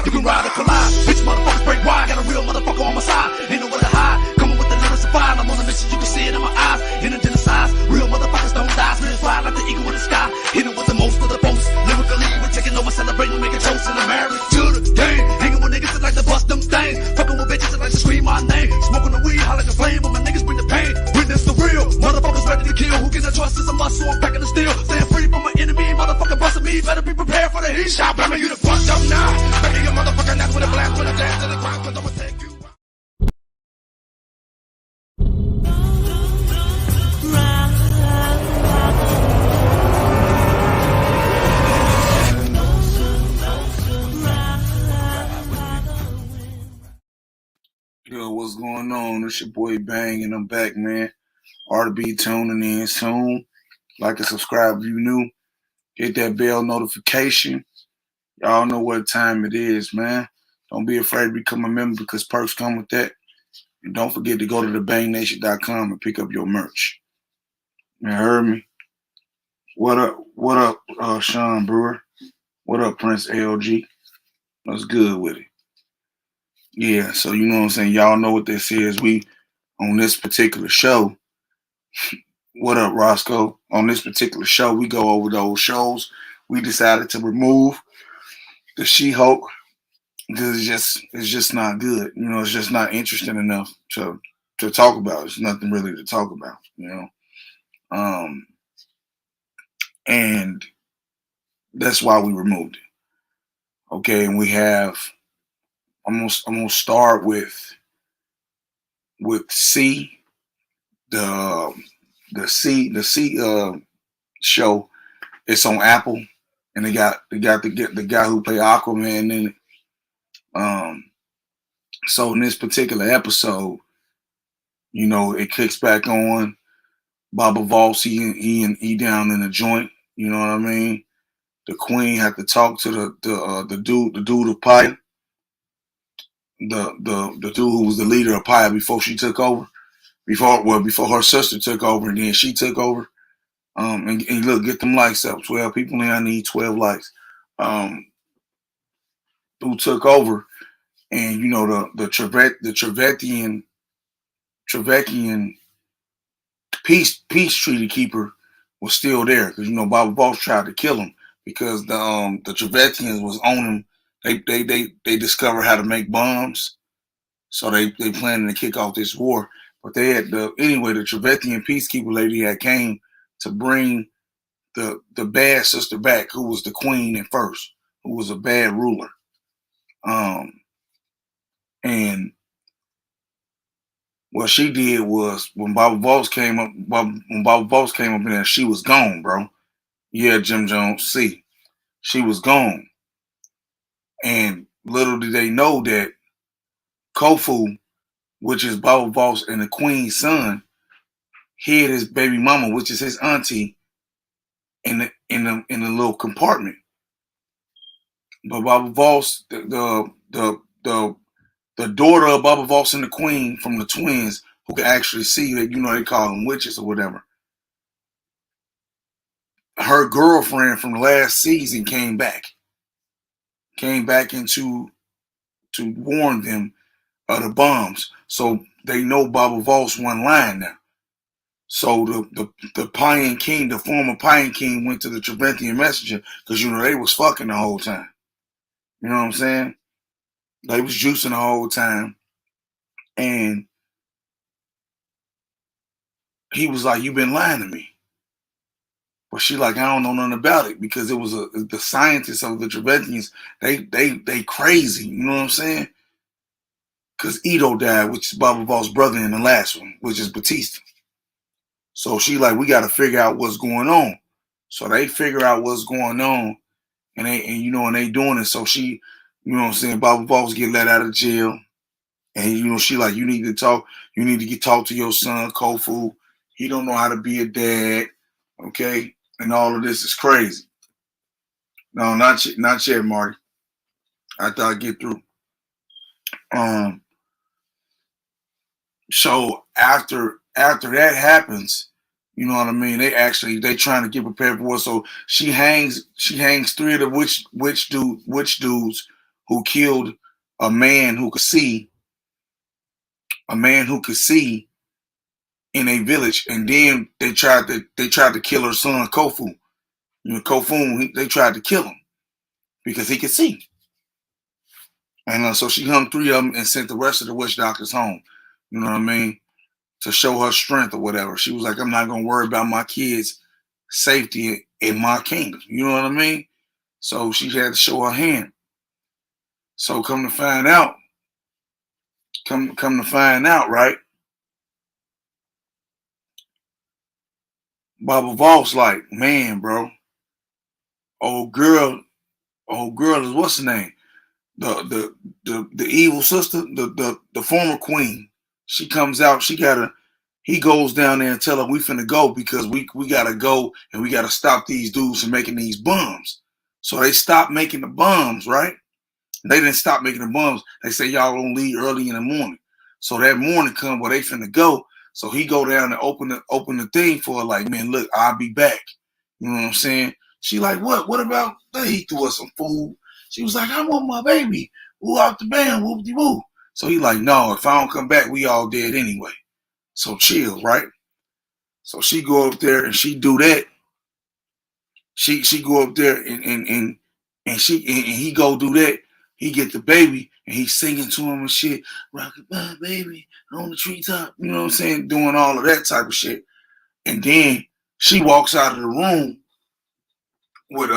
You can ride or collide. Bitch, motherfuckers break wide. Got a real motherfucker on my side. Ain't nowhere to hide. Coming with the lyrics of fire. I'm on a mission, you can see it in my eyes. In a genocide. Real motherfuckers don't die. Spirits fly like the eagle in the sky. Hitting with the most of the folks. Lyrically, we're taking over, celebrating, making toast. And I'm married to the game. Hanging with niggas that like to bust them things. Fucking with bitches that like to scream my name. Smoking the weed, hot like a flame. But my niggas bring the pain. Witness the real. Motherfuckers ready to kill. Who can I trust is a muscle? I'm packing the steel. Staying free from my enemy. Motherfucker busting me. Better be prepared for the heat. Shot blaming you the front up now. Back in your motherfucking ass with a blast. With a dance to the ground. Cause I'ma take you. Yo, what's going on? It's your boy Bang, and I'm back, man. RB tuning in soon. Like and subscribe if you new. Hit that bell notification. Y'all know what time it is, man. Don't be afraid to become a member because perks come with that. And don't forget to go to thebangnation.com and pick up your merch. You heard me? What up, Sean Brewer? What up, Prince LG? What's good with it? Yeah, so you know what I'm saying? Y'all know what this is. We, on this particular show, what up, Roscoe? On this particular show, we go over those shows. We decided to remove the She-Hulk because it's just not good. You know, it's just not interesting enough to talk about. It's nothing really to talk about, you know. And that's why we removed it. Okay, and we have I'm gonna start with C, the C show. It's on Apple, and they got the guy who played Aquaman in it. So in this particular episode, you know, it kicks back on. Baba Voss, he down in the joint. You know what I mean? The Queen had to talk to the dude of Paya. The dude who was the leader of Paya before she took over, before her sister took over, and then she took over. And look, get them likes up. 12 people in. I need 12 likes. Who took over, and you know the Trevethian peace treaty keeper was still there because you know Baba Voss tried to kill him because the Trevethians was on him. They discovered how to make bombs. So they planning to kick off this war. But they had the Trevethian peacekeeper lady had came to bring the bad sister back, who was the queen at first, who was a bad ruler. And what she did was when Baba Voss came up in there, she was gone, bro. Yeah, Jim Jones, see, she was gone. And little did they know that Kofu, which is Baba Voss and the Queen's son, hid his baby mama, which is his auntie, in the little compartment. But Baba Voss, the daughter of Baba Voss and the Queen from the twins, who can actually see that, you know, they call them witches or whatever. Her girlfriend from the last season came back into to warn them of the bombs. So they know Baba Voss wasn't lying now. So the Payan King, the former Payan King, went to the Trevethian messenger because, you know, they was fucking the whole time. You know what I'm saying? They was juicing the whole time. And he was like, "You been lying to me." But she like, "I don't know nothing about it," because it was the scientists of the Trevethians, they crazy. You know what I'm saying? Because Ito died, which is Baba Voss' brother in the last one, which is Batista. So she like, "We got to figure out what's going on." So they figure out what's going on, and they doing it. So she, you know what I'm saying, Baba Voss get let out of jail, and you know she like, "You need to talk. You need to talk to your son Kofu. He don't know how to be a dad, okay?" And all of this is crazy. No, not yet, Marty. I thought I'd get through. So after that happens, you know what I mean? They trying to get prepared for war. So she hangs 3 of the witch dudes who killed a man who could see, a man who could see in a village, and then they tried to kill her son Kofu. You know, Kofu, they tried to kill him because he could see. And so she hung 3 of them and sent the rest of the witch doctors home. You know what I mean? To show her strength or whatever. She was like, I'm not gonna worry about my kids' safety in my kingdom. You know what I mean? So she had to show her hand. So come to find out, right? Baba Voss like, man, bro, old girl, is what's her name? The evil sister, the former queen. She comes out, he goes down there and tell her we finna go because we gotta go and we gotta stop these dudes from making these bombs. So they stopped making the bombs, right? They didn't stop making the bombs. They say y'all gonna leave early in the morning. So that morning come where they finna go. So he go down and open the thing for her, like, man, look, I'll be back. You know what I'm saying? She like, what? What about that? He threw us some food. She was like, I want my baby. Woo out the band, whoop de woo. So he like, no, if I don't come back, we all dead anyway. So chill, right? So she go up there and she do that. She go up there and he go do that. He get the baby and he's singing to him and shit. Rockabye baby on the treetop. You know what I'm saying? Doing all of that type of shit. And then she walks out of the room with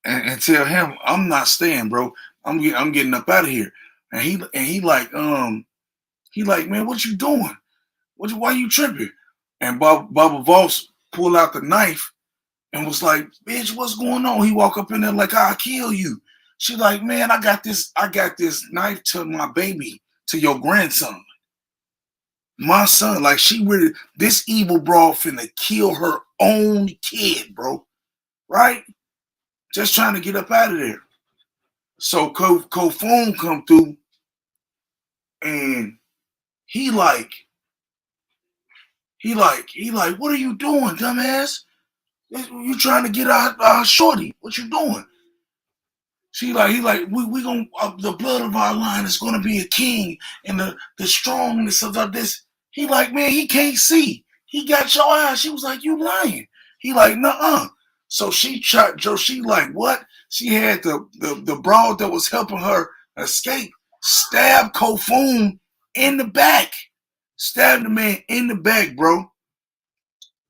and tell him, I'm not staying, bro. I'm getting up out of here. And he like, man, what you doing? Why you tripping? And Baba Voss pulled out the knife and was like, bitch, what's going on? He walk up in there like, I'll kill you. She like, man, I got this knife to my baby, to your grandson. My son, like she really, this evil broad finna kill her own kid, bro. Right? Just trying to get up out of there. So Kofun come through and he like, what are you doing, dumbass? You trying to get our shorty? What you doing? He like, we gonna the blood of our line is gonna be a king, and the strongness of this. He like, man, he can't see. He got your eyes. She was like, you lying. He like, nuh-uh. So she tried. Joe, she like, what? She had the broad that was helping her escape stabbed Kofun in the back. Stabbed the man in the back, bro.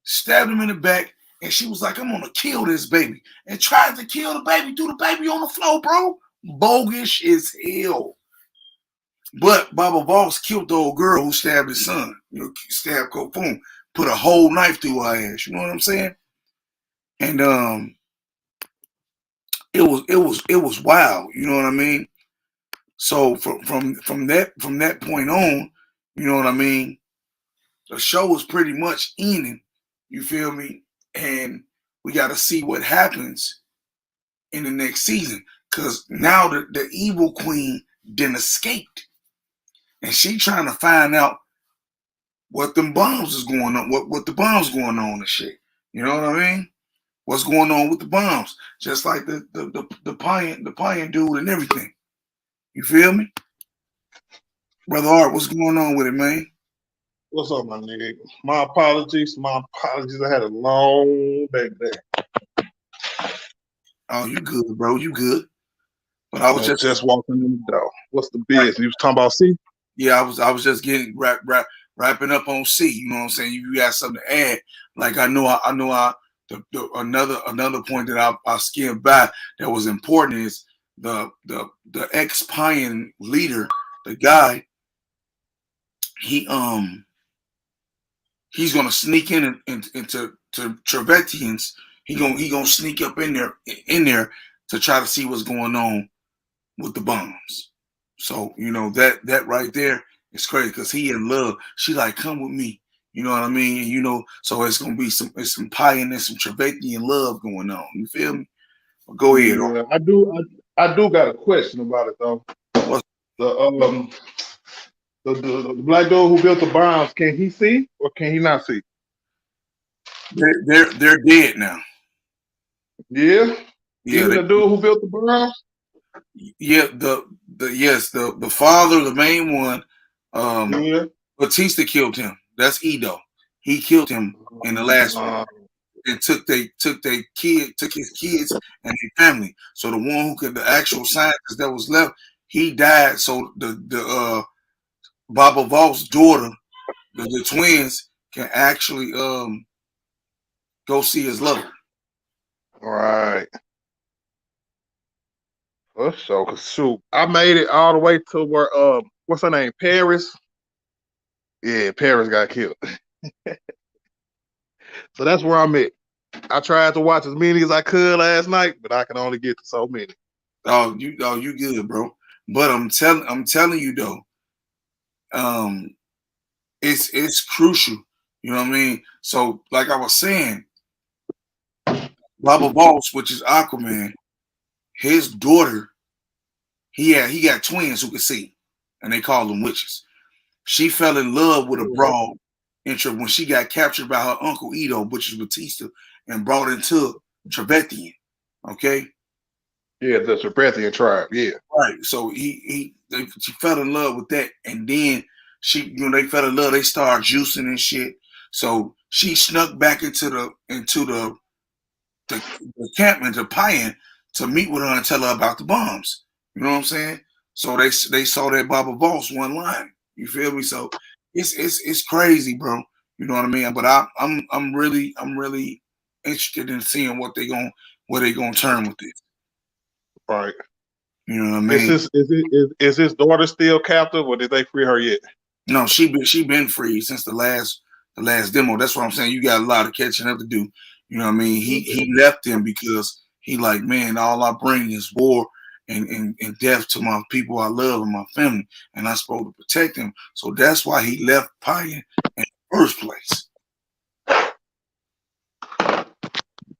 Stabbed him in the back. And she was like, I'm gonna kill this baby. And tried to kill the baby, threw the baby on the floor, bro. Bogus as hell. But Baba Voss killed the old girl who stabbed his son. You know, stabbed Kofun. Put a whole knife through her ass. You know what I'm saying? And it was wild. You know what I mean? So from that point on, you know what I mean? The show was pretty much ending. You feel me? And we got to see what happens in the next season, because now the evil queen then escaped, and she trying to find out what them bombs is going on, what the bombs going on and shit. You know what I mean? What's going on with the bombs? Just like the Payan dude and everything. You feel me, brother Art? What's going on with it, man? What's up, my nigga? My apologies. I had a long day today. Oh, you good, bro? You good? But I was just walking in the door. What's the business? You was talking about C? Yeah, I was just getting wrapping up on C. You know what I'm saying? You got something to add? Like another point that I skimmed by that was important is the ex-Payan leader, the guy. He's gonna sneak into Trevetians. He gonna sneak up in there to try to see what's going on with the bombs. So you know that right there is crazy because he in love. She like, come with me. You know what I mean? And, you know, so it's gonna be some Payan and some Trevetian love going on. You feel me? Well, go ahead. Yeah, I do got a question about it though. What's the black dude who built the bombs, can he see or can he not see? They're dead now. Yeah. Yeah, even the dude who built the bombs. Yeah, the father, the main one, Yeah. Batista killed him. That's Edo. He killed him in the last one Uh, and took his kids and his family. So the one who could, the actual scientist that was left, he died. So the Baba Vault's daughter, the twins, can actually go see his lover. right. For sure. Cause shoot, I made it all the way to where what's her name? Paris. Yeah, Paris got killed. So that's where I'm at. I tried to watch as many as I could last night, but I can only get to so many. You good, bro. But I'm telling you though, um, it's crucial. You know what I mean? So, like I was saying, Baba Boss, which is Aquaman, his daughter, he got twins who could see, and they call them witches. She fell in love with a broad intro when she got captured by her uncle Edo, which is Batista, and brought into Trevethian. Okay, Yeah, the Serpenthian tribe. Yeah. right. So she fell in love with that, and then they fell in love. They started juicing and shit. So she snuck back into the encampment to Payan to meet with her and tell her about the bombs. You know what I'm saying? So they saw that Baba Voss one line. You feel me? So it's crazy, bro. You know what I mean? But I'm really interested in seeing where they gonna turn with this. Right. You know what I Is mean? his is his daughter still captive, or did they free her yet? No, she been free since the last demo. That's what I'm saying. You got a lot of catching up to do. You know what I mean? He left them because he like, man, all I bring is war and death to my people I love and my family, and I'm supposed to protect them. So that's why he left Payan in the first place.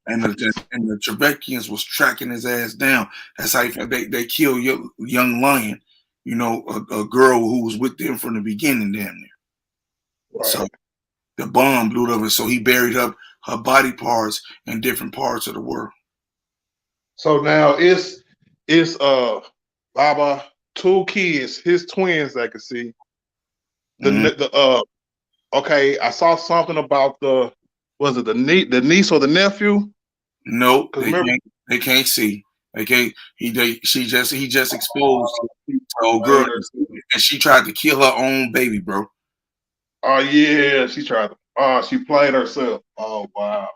And the Trebekins was tracking his ass down. That's how they killed young Lion, a girl who was with them from the beginning damn near. Right. So the bomb blew up, and so he buried up her body parts in different parts of the world. So now it's Baba two kids, his twins that can see. Mm-hmm. The okay, I saw something about was it the niece or the nephew? No, Because remember, they can't see. They can't. He just exposed to old girl, played her. and she tried to kill her own baby, bro. Oh yeah, she tried to. Oh, she played herself. Oh wow,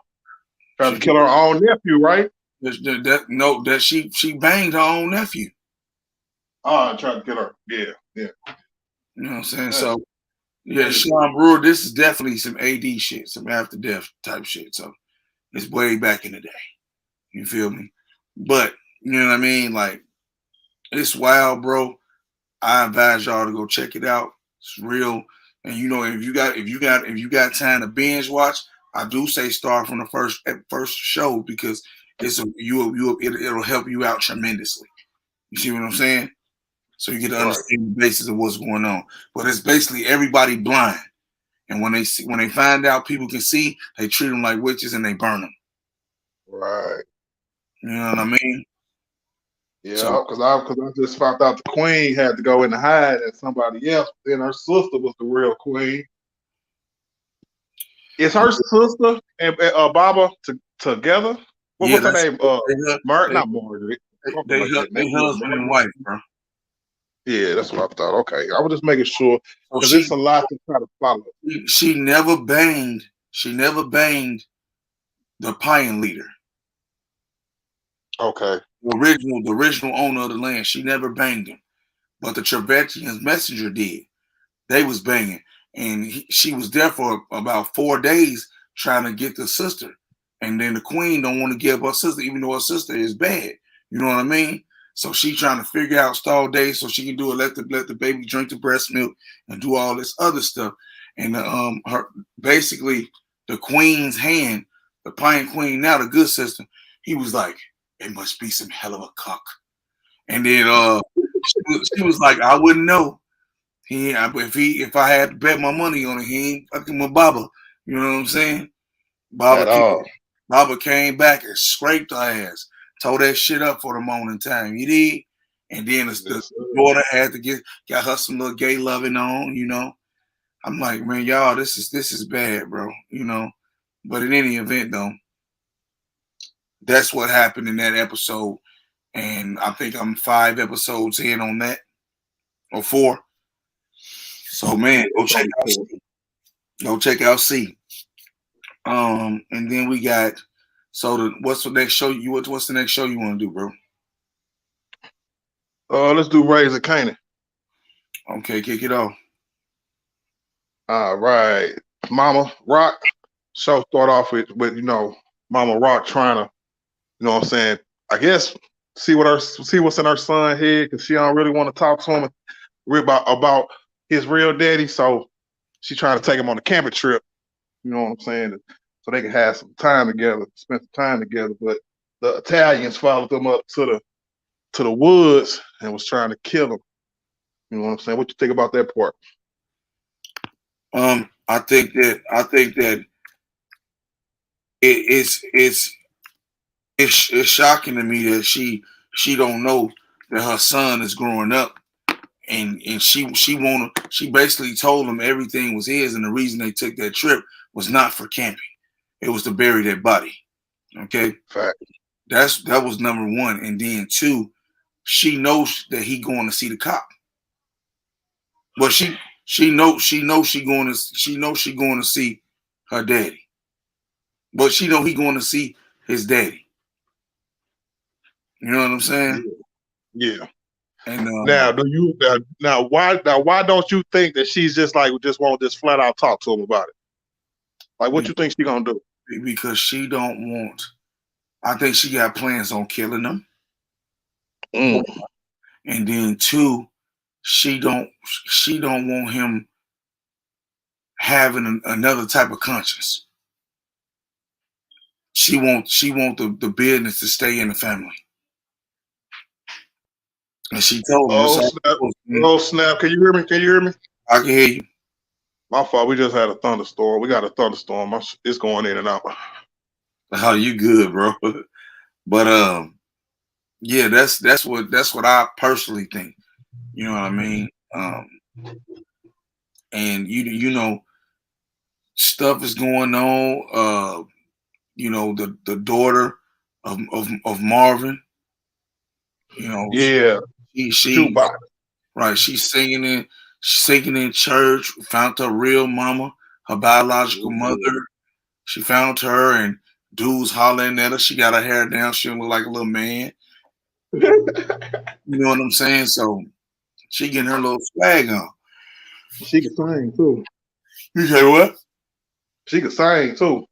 tried She to kill her own nephew, right? that she banged her own nephew. Oh, tried to kill her. Yeah, yeah. You know what I'm saying? That's So yeah, crazy. Sean Brewer, this is definitely some AD shit, some after death type shit. So it's way back in the day. You feel me? But you know what I mean? Like it's wild, bro. I advise y'all to go check it out. It's real. And if you got time to binge watch, I do say start from the first show because it'll help you out tremendously. You see what I'm saying? So you get to Right, understand the basis of what's going on. But it's basically everybody blind. And when they find out people can see, they treat them like witches and they burn them. right. You know what I mean? So Yeah, because I just found out the queen had to go in the hide and somebody else. Then her sister was the real queen. Is her sister and Baba together? yeah, What's her that's name? they Not Margaret. Something they, like that. they Yeah, husband and wife, bro. yeah, that's what I thought. Okay, I was just making sure So because it's a lot to try to follow. she never banged. She never banged the Payan leader, Okay, the original owner of the land. She never banged him, but the Trebetian's messenger did. They was banging, and she was there for about 4 days trying to get the sister, and then the queen don't want to give her sister, even though her sister is bad. You know what I mean? So she trying to figure out stall days so she can do it. Let the baby drink the breast milk and do all this other stuff. And her basically the queen's hand, the Pine Queen, now the good sister. He was like, it must be some hell of a cock. And then she was like, I wouldn't know. If I had to bet my money on it, he ain't fucking with Baba. You know what I'm saying? Baba at came, all. Baba came back and scraped her ass, tore that shit up for the morning time. You did? And then the Yes, sir. daughter had to got her some little gay loving on, you know. I'm like, man, y'all, this is bad, bro. You know. But in any event, though, that's what happened in that episode. And I think I'm 5 episodes in on that, or 4. So man, go It's check only out cool. C. Go check out C. And then we got what's the next show what's the next show you want to do, bro? Let's do Rasing Kanan. Okay, kick it off. All right, Mama Rock. Show start off with Mama Rock trying to, what I'm saying, I guess see what's in her son's head, because she don't really want to talk to him about his real daddy. So she trying to take him on a camping trip. You know what I'm saying? So they can have some time together, spend some time together. But the Italians followed them up to the woods and was trying to kill him. You know what I'm saying? What you think about that part? I think that it's shocking to me that she don't know that her son is growing up, and she basically told him everything was his, and the reason they took that trip was not for camping, it was to bury that body. Okay, Fact. that was number one, and then 2, she knows that he going to see the cop. Well, she knows she going to see her daddy, but she know he going to see his daddy. You know what I'm saying? Yeah. And Now, why don't you think that she's just won't just flat out talk to him about it? Like, what you think she gonna do? because she don't want. I think she got plans on killing him. Mm. And then 2, she don't want him having another type of conscience. She want the business to stay in the family. And she told him, Oh snap! Oh snap! Can you hear me? Can you hear me? I can hear you. My fault. We just had a thunderstorm. We got a thunderstorm. It's going in and out. Oh, you good, bro. But yeah, that's what I personally think. You know what I mean? And you know, stuff is going on. You know, the daughter of Marvin. You know, Yeah, she jukebox. right. She's singing in church. Found her real mama, her biological mother. She found her, and dudes hollering at her. She got her hair down. She don't look like a little man. You know what I'm saying? So she getting her little swag on. She can sing too. You say what? She can sing too.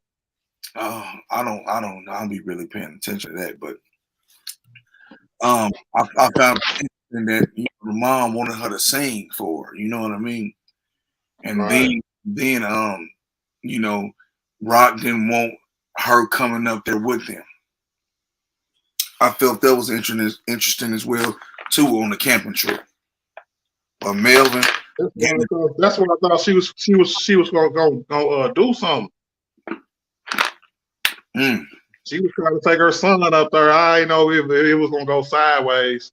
I don't be really paying attention to that, but I found it interesting that the mom wanted her to sing for her. You know what I mean? And Right. then you know, Rock didn't want her coming up there with them. I felt that was interesting as well too on the camping trip. But Melvin, That's what I thought she was gonna do something. mm, She was trying to take her son up there. I didn't know if it was gonna go sideways,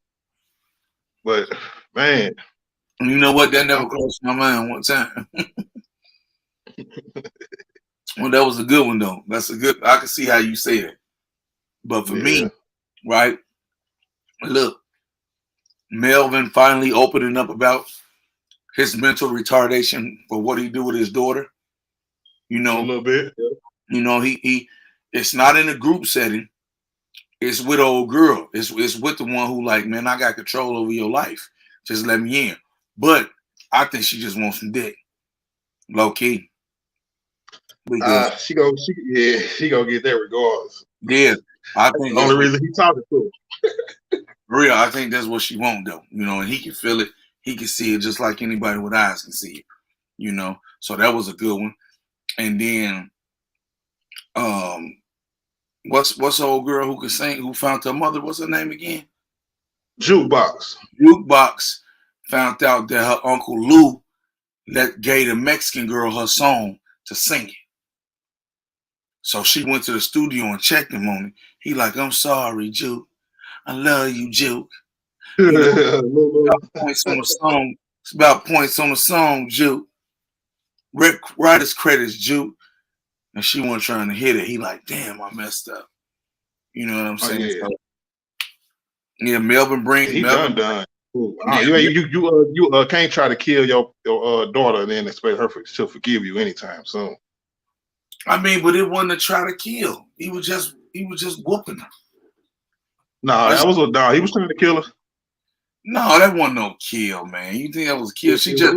but man, you know what? That never crossed my mind one time. Well, that was a good one though. That's a good. I can see how you say it. But for me, yeah, right? Look, Melvin finally opening up about his mental retardation for what he do with his daughter. You a know, little bit. he it's not in a group setting. It's with old girl. It's with the one who like, man, I got control over your life. Just let me in. But I think she just wants some dick, low key. Because She gonna get there regardless. yeah, I That's think the that's only what, reason he talking to real. I think that's what she want though. You know, and he can feel it. He can see it just like anybody with eyes can see it. You know, so that was a good one. And then, um, what's the old girl who could sing? Who found her mother? What's her name again? jukebox. Jukebox found out that her uncle Lou gave the Mexican girl her song to sing it. So she went to the studio and checked him on it. He like, I'm sorry, Juke. I love you, Juke. You know, Lulu. points on the song. It's about points on the song, Jew. Writer's credits, Jew. And she wasn't trying to hit it. He like, damn, I messed up. You know what I'm Oh saying? yeah. So, yeah, Melvin Yeah, he Melvin. done. Ooh, Yeah, you can't try to kill your daughter and then expect her to forgive you anytime soon. I mean, but it wasn't a try to kill. He was just whooping her. Nah, That's- he was trying to kill her. no, that wasn't no kill, man. You think that was a kill? She just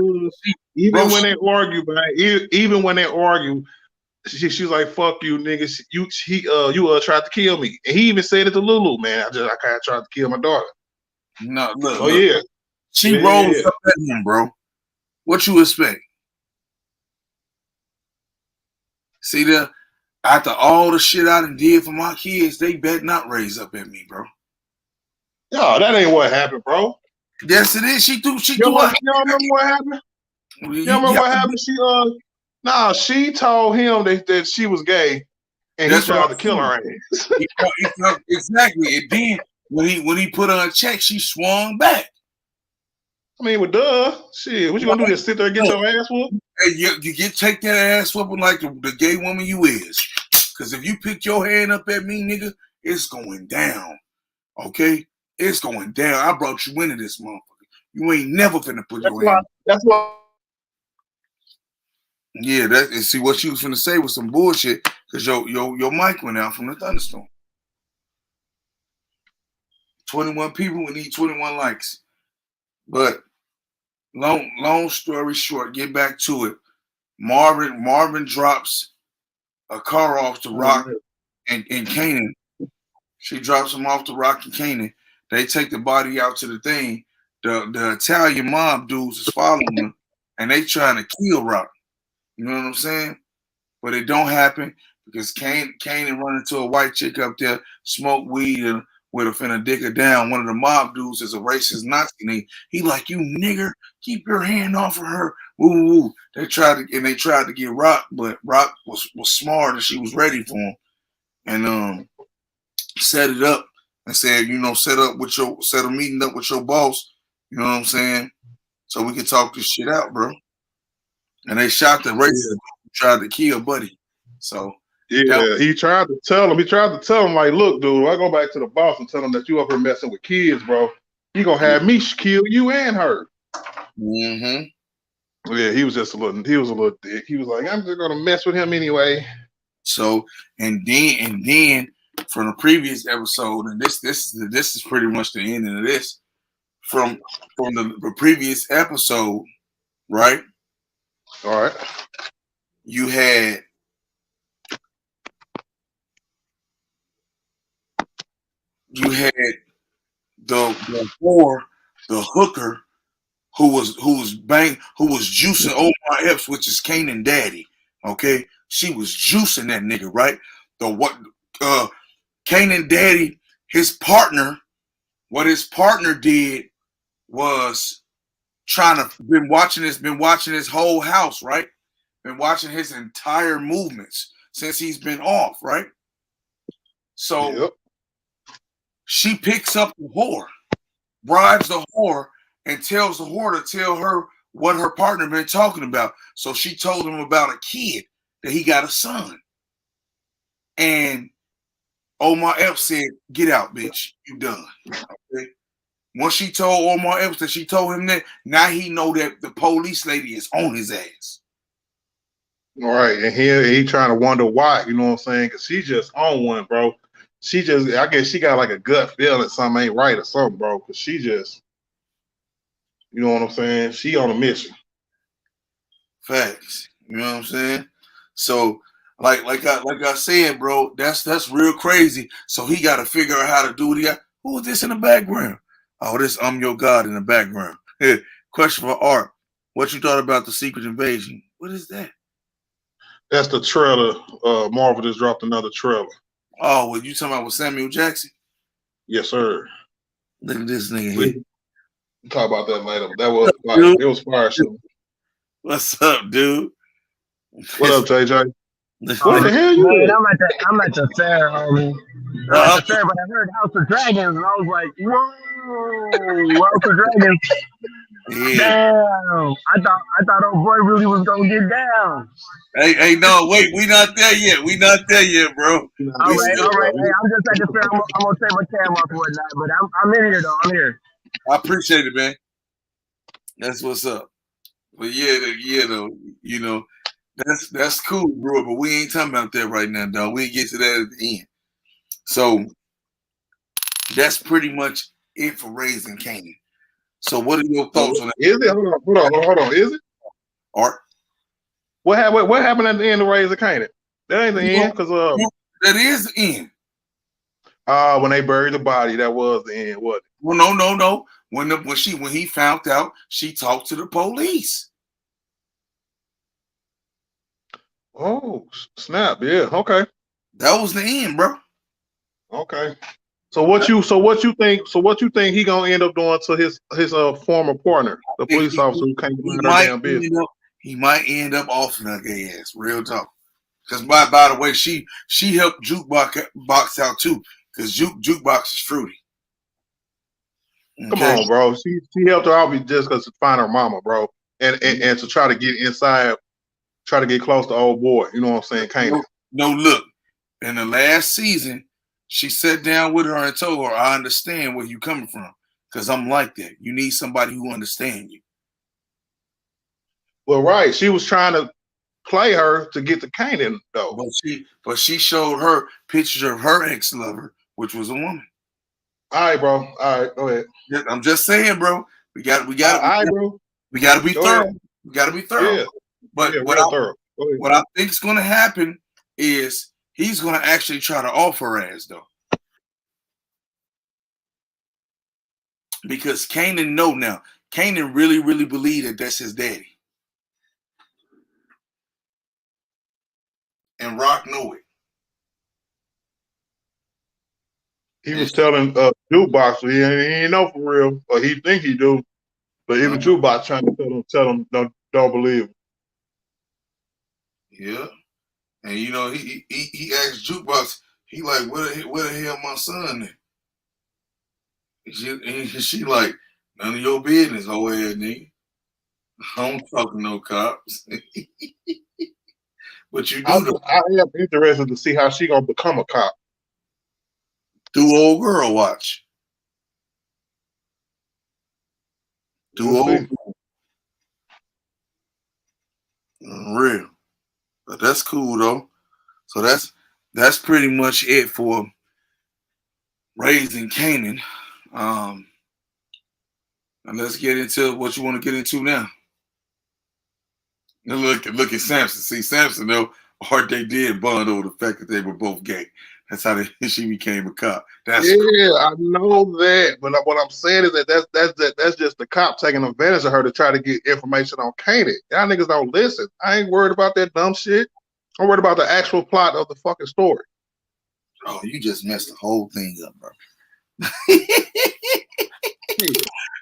Even bro, when they argue, man. Even when they argue, she's like, "Fuck you, nigga. You tried to kill me." And he even said it to Lulu, man. I kind of tried to kill my daughter. no, look, Oh look. yeah, She yeah, rose yeah. up at him, bro. What you expect? See there, after all the shit I done did for my kids, they bet not raise up at me, bro. No, that ain't what happened, bro. Yes, it is. She threw You don't remember what happened? You don't remember what happened? She told him that she was gay, and he That's what tried I'm to kill saying. her ass. Exactly. And then when he put her in check, she swung back. I mean, well, duh. Shit, what you gonna do? Just sit there and get your ass whooped? Hey, you take that ass whooping like the gay woman you is. Because if you pick your hand up at me, nigga, it's going down. Okay? It's going down. I brought you into this motherfucker. You ain't never finna put your hand. That's why. Yeah, see what you was finna say was some bullshit because your mic went out from the thunderstorm. 21 people, we need 21 likes. But long story short, get back to it. Marvin drops a car off to Rock and Kanan. She drops him off to Rock and Kanan. They take the body out to the thing. The Italian mob dudes is following them, and they trying to kill Rock. You know what I'm saying? But it don't happen because Kanan run into a white chick up there, smoke weed, and with her finna dick her down. One of the mob dudes is a racist Nazi. And he like, you nigger, keep your hand off of her. Woo woo. They tried to get Rock, but Rock was smart and she was ready for him. And set it up and said, set a meeting up with your boss. You know what I'm saying? So we can talk this shit out, bro. And they shot the racist who tried to kill Buddy. So yeah, he tried to tell him. He tried to tell him, like, look, dude, I go back to the boss and tell him that you up here messing with kids, bro. He gonna have me kill you and her. Mm-hmm. Yeah, he was a little dick. He was like, I'm just gonna mess with him anyway. So and then from the previous episode, and this is pretty much the ending of this. From the previous episode, right? All right. You had the hooker who was juicing Omar Epps, which is Kanan daddy. Okay, she was juicing that nigga, right? Kanan daddy, his partner, what his partner did was been watching his whole house, right? Been watching his entire movements since he's been off, right? So she picks up the whore, bribes the whore, and tells the whore to tell her what her partner been talking about. So she told him about a kid, that he got a son. And Omar Epps said, get out, bitch. You done. Okay? Once she told Omar Epps that she told him that, now he know that the police lady is on his ass. All right, and he trying to wonder why, you know what I'm saying? Because she just on one, bro. I guess she got like a gut feeling something ain't right or something, bro. Because she just, you know what I'm saying? She on a mission. Facts. You know what I'm saying? So, like I said, bro, that's real crazy. So he got to figure out how to do it. Who is this in the background? Oh, this I'm Your God in the background. Question for Art. What you thought about the Secret Invasion? What is that? That's the trailer. Marvel just dropped another trailer. Oh, what you talking about with Samuel Jackson? Yes, sir. Look at this nigga here. We'll talk about that later. That was fire. It was fire. What's up, dude? What up, JJ? What the hell you Man, at? I'm at the fair, homie. I'm at Uh, the fair, but I heard House of Dragons, and I was like, whoa, House of Dragons. yeah. Damn. I thought old boy really was gonna get down. Hey, no, wait, we not there yet. We not there yet, bro. You know, All We yeah, right, still, all bro. right. Hey, I'm just at the fair. I'm gonna take my cam off and whatnot, but I'm in here though. I'm here. I appreciate it, man. That's what's up. But yeah, though, you know, that's cool, bro. But we ain't talking about that right now, dog. We get to that at the end. So that's pretty much it for Raising Kanan. So what are your thoughts on that? Is it? Hold on. Is it? Art? What happened at the end of Raising Kanan? That ain't the end, because That is the end. when they buried the body, that was the end, wasn't it? Well, no. When he found out, she talked to the police. Oh, snap! Yeah, okay. That was the end, bro. Okay. So what you think? So what you think he gonna end up doing to his former partner, the police officer who can't mind her damn business? He might end up offing her gay ass. Real talk. Because by the way, she helped Jukebox out too. Because Jukebox is fruity. Okay? Come on, bro. She helped her out just because to find her mama, bro, and to try to get inside, try to get close to old boy. You know what I'm saying? Kanan. No, look. In the last season, she sat down with her and told her, "I understand where you coming from. Because I'm like that. You need somebody who understands you." Well, right. She was trying to play her to get to Kanan, though. But she showed her pictures of her ex-lover, which was a woman. All right, bro. All right, go ahead. I'm just saying, bro. We got All right, bro. We got to be Go thorough. ahead. We got to be thorough. Yeah. But Yeah, real thorough. Go ahead. what I think is going to happen is he's going to actually try to off her ass, though. Because Kanan know now. Kanan really, really believe that that's his daddy. And Rock know it. He was telling Jukebox he ain't know for real, or he think he do, but even Jukebox trying to tell him don't believe him. Yeah. And you know, he asked Jukebox, he like, where the hell my son at? She like, none of your business, old ass nigga. I don't talk to no cops. But you do I am interested to see how she gonna become a cop. do old girl watch. We'll Real. But that's cool though. So that's pretty much it for Raising Kanan. And let's get into what you want to get into now. And look at Samson. See, Samson though, or they did bond over the fact that they were both gay. That's how she became a cop. That's I know that, but what I'm saying is that's just the cop taking advantage of her to try to get information on Kanan. Y'all niggas don't listen. I ain't worried about that dumb shit. I'm worried about the actual plot of the fucking story. Oh, you just messed the whole thing up, bro.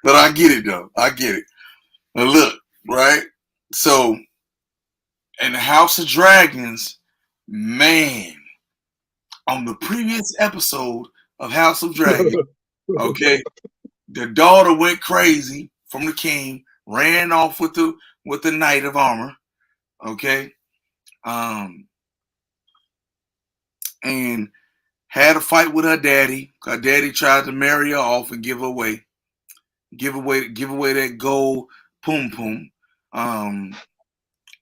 But I get it though. I get it. Now look, right? So in the House of Dragons, man, on the previous episode of House of Dragons, okay, the daughter went crazy from the king, ran off with the knight of armor, okay, and had a fight with her daddy. Her daddy tried to marry her off and give away that gold pum pum,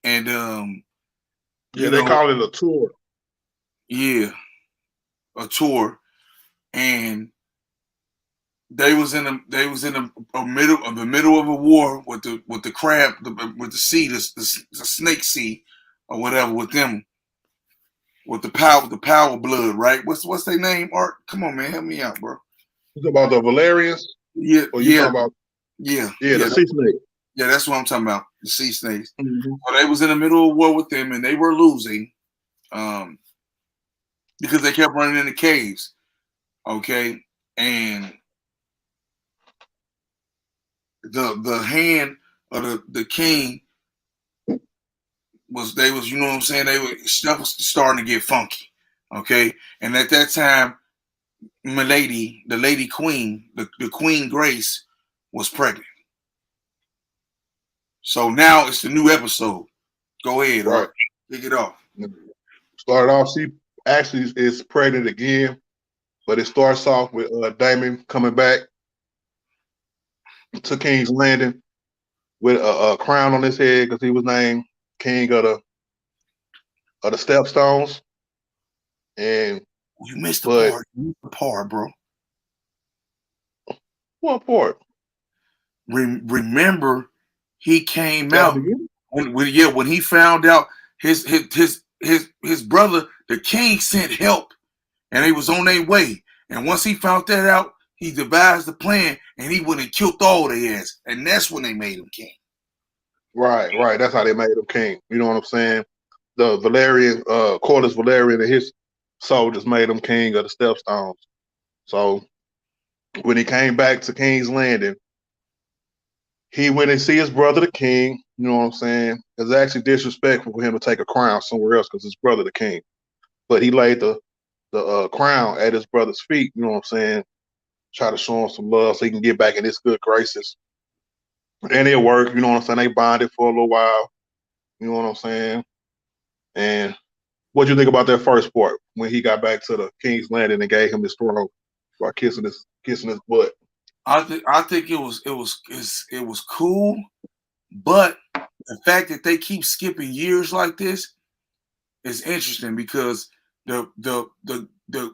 and Yeah, they call it a tour. Yeah, a tour, and they was in the middle of a war with the crab with the sea, the snake sea or whatever, with them, with the power blood, right? What's their name? Art, come on, man, help me out, bro. You talking about the Valerians? Yeah, or you talking about the sea snake? Yeah, that's what I'm talking about. The sea snakes. Mm-hmm. So they was in the middle of war with them, and they were losing, because they kept running into caves. Okay, and the hand of the king they was, you know what I'm saying, stuff was starting to get funky. Okay. And at that time, my lady, the lady queen, the Queen Grace was pregnant. So now it's the new episode. Go ahead, Right. Art. Kick it off. Started off, she actually is pregnant again, but it starts off with Damon coming back to King's Landing with a crown on his head because he was named king of the Stepstones. And You missed the but part. You missed the part, bro. what part? Remember, he came At the out beginning? when he found out his brother, the king, sent help, and they was on their way. And once he found that out, he devised a plan, and he went and killed all their ass. And that's when they made him king. Right, right. That's how they made him king. You know what I'm saying? The Valerian, Corlys Valerian and his soldiers made him king of the Stepstones. So when he came back to King's Landing, he went and see his brother, the king. You know what I'm saying? It's actually disrespectful for him to take a crown somewhere else because his brother, the king. But he laid the crown at his brother's feet. You know what I'm saying? Try to show him some love so he can get back in his good graces. And it worked. You know what I'm saying? They bonded for a little while. You know what I'm saying? And what do you think about that first part when he got back to the King's Landing and gave him his throne by kissing his butt? I think it was cool, but the fact that they keep skipping years like this is interesting because the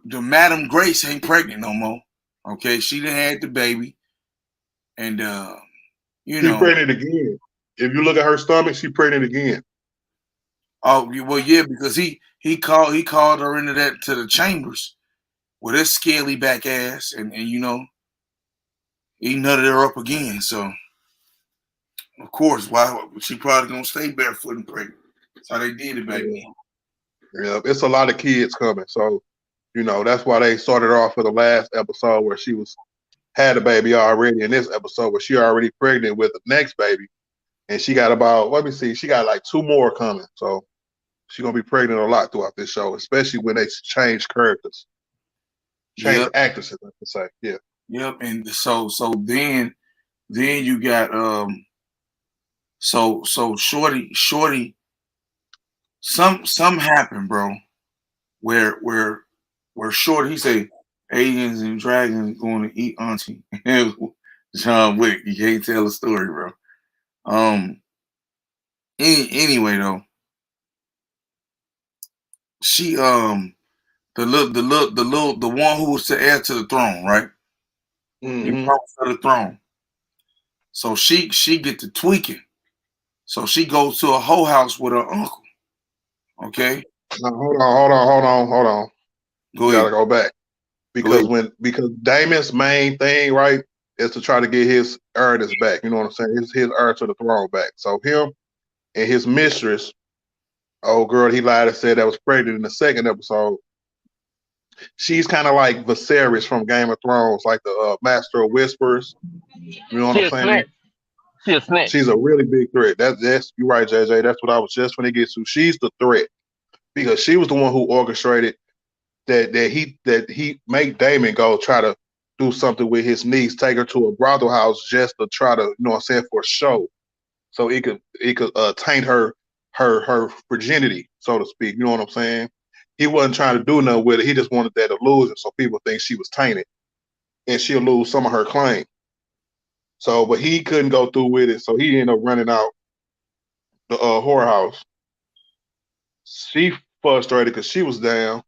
Madam Grace ain't pregnant no more. Okay, she done had the baby, and you She's know. pregnant again. If you look at her stomach, she's pregnant again. Oh well, yeah, because he called her into the chambers with his scaly back ass, and you know he nutted her up again. So of course, why she probably gonna stay barefoot and pregnant. That's how they did it back then. Yeah, it's a lot of kids coming. So, you know, that's why they started off with the last episode where she had a baby already. In this episode where she already pregnant with the next baby. And she got about, let me see, she got like 2 more coming. So she's gonna be pregnant a lot throughout this show, especially when they change characters. Change actresses, I could say. Yeah. Yep. And so then you got so Shorty some happened, bro, where Shorty, he say aliens and dragons going to eat auntie. John Wick, you can't tell a story, bro. Anyway though, she the one who was the heir to the throne, right? He promised her the throne. So she get to tweaking. So she goes to a whole house with her uncle. Okay. Now, hold on. Go Gotta ahead. go back. Because Damon's main thing, right, is to try to get his heiress back. You know what I'm saying? His heir to the throne back. So him and his mistress, old girl, he lied and said that was pregnant in the second episode. She's kind of like Viserys from Game of Thrones, like the Master of Whispers. You know what I'm saying? She a snitch. She's a really big threat. That's you're right, JJ. That's what I was just going to get to. She's the threat because she was the one who orchestrated that he make Damon go try to do something with his niece, take her to a brothel house just to try to, you know what I'm saying, for show. So it could taint her virginity, so to speak. You know what I'm saying? He wasn't trying to do nothing with it. He just wanted that illusion so people think she was tainted and she'll lose some of her claim. So, but he couldn't go through with it, so he ended up running out the whorehouse. She frustrated because she was down.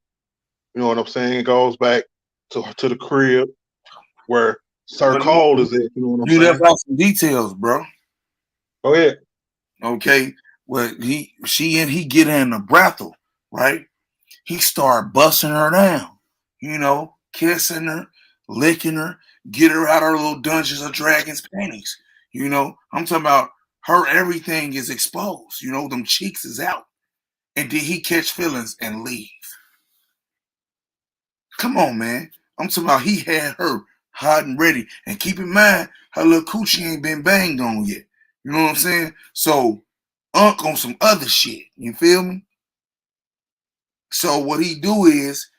You know what I'm saying? It goes back to the crib where Sir Cole is at. You know what I'm You saying? left out some details, bro. Go ahead. Okay. Well, he get her in the brothel, right? He started busting her down, you know, kissing her, licking her, get her out of her little Dungeons of Dragons panties. You know, I'm talking about her, everything is exposed, you know, them cheeks is out. And did he catch feelings and leave? Come on, man. I'm talking about he had her hot and ready. And keep in mind, her little coochie ain't been banged on yet. You know what I'm saying? So Unc on some other shit. You feel me? So what he do is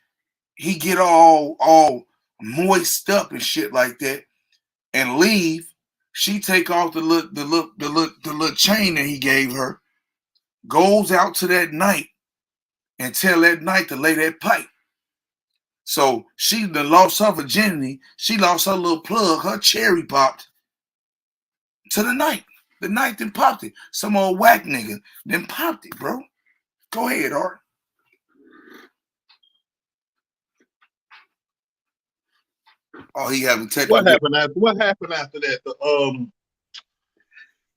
he get all moist up and shit like that and leave. She take off the little chain that he gave her, goes out to that night and tell that night to lay that pipe. So she done lost her virginity. She lost her little plug. Her cherry popped to the night. The night then popped it. Some old whack nigga then popped it, bro. Go ahead, Art. Oh, he having technical. What happened after that?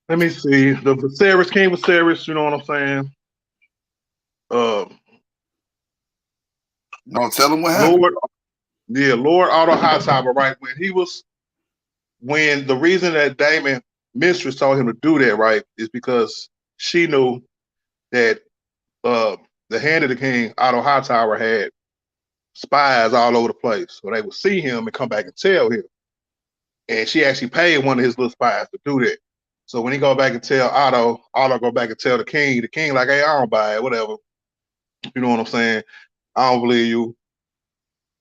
Let me see. The Viserys, King Viserys, you know what I'm saying? No, tell him what happened. Lord Otto Hightower, right? When the reason that Daemon mistress told him to do that, right, is because she knew that the hand of the king, Otto Hightower, had spies all over the place. So they would see him and come back and tell him. And she actually paid one of his little spies to do that. So when he go back and tell Otto go back and tell the king like, hey, I don't buy it, whatever. You know what I'm saying? I don't believe you.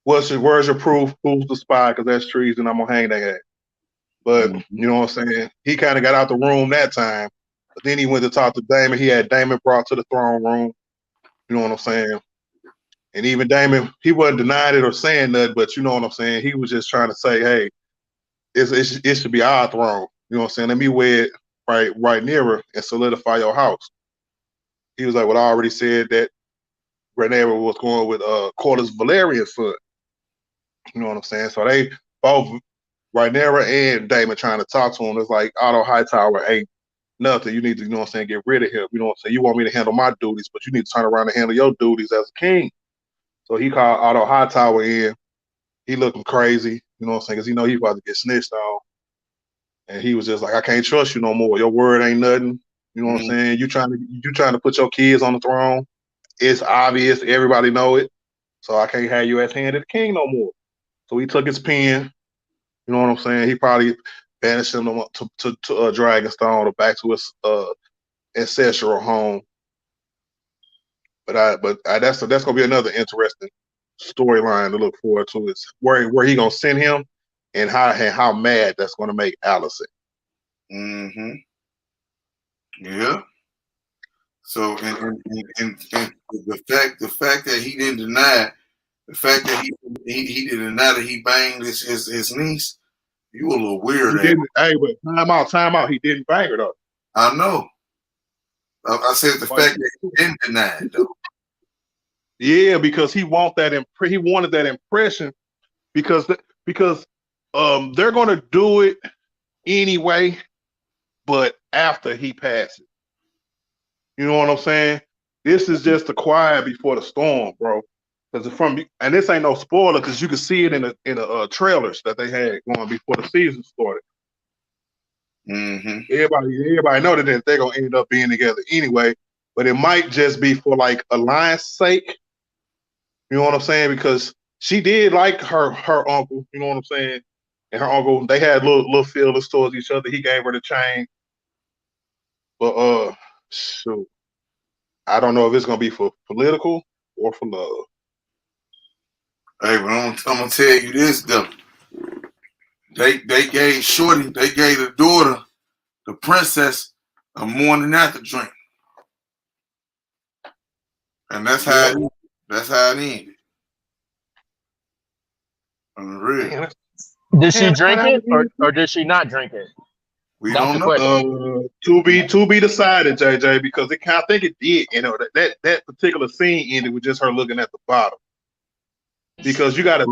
Where's your proof? Who's the spy? Because that's treason. I'm gonna hang that guy. But you know what I'm saying? He kind of got out the room that time. But then he went to talk to Daemon. He had Daemon brought to the throne room. You know what I'm saying? And even Daemon, he wasn't denying it or saying nothing, but you know what I'm saying? He was just trying to say, hey, it should be our throne. You know what I'm saying? Let me wear it right near her and solidify your house. He was like, well, I already said that Rhaenyra was going with Corlys Valerian's son. You know what I'm saying? So they both, Rhaenyra and Daemon, trying to talk to him. It's like Otto Hightower ain't nothing. You need to, you know what I'm saying, get rid of him. You know what I'm saying? You want me to handle my duties, but you need to turn around and handle your duties as a king. So he called Otto Hightower in. He looking crazy, you know what I'm saying, because he know he's about to get snitched on. And he was just like, I can't trust you no more. Your word ain't nothing. You know what I'm saying? You trying to put your kids on the throne. It's obvious. Everybody know it. So I can't have you as hand of the king no more. So he took his pen. You know what I'm saying? He probably banished him to Dragonstone or back to his ancestral home. But that's gonna be another interesting storyline to look forward to. Is where he gonna send him, and how mad that's gonna make Allison. Yeah. So and the fact that he didn't deny, the fact that he didn't deny that he banged his niece, you a little weird. Hey, but time out. He didn't bang her though. I know. I said the fact that he didn't deny it though. Yeah, because he wanted that impression because they're gonna do it anyway, but after he passes. You know what I'm saying? This is just the quiet before the storm, bro. Because and this ain't no spoiler, because you can see it in the trailers that they had going before the season started. Everybody know that they're gonna end up being together anyway, but it might just be for like alliance sake. You know what I'm saying? Because she did like her uncle. You know what I'm saying? And her uncle, they had little feelings towards each other. He gave her the chain, but shoot, I don't know if it's gonna be for political or for love. Hey, but I'm gonna tell you this though. They gave the daughter, the princess, a morning after drink, and that's how it ended. On the real. Did she drink it or did she not drink it? We don't know. To be decided, JJ, because I think it did. You know that particular scene ended with just her looking at the bottom. Because you got to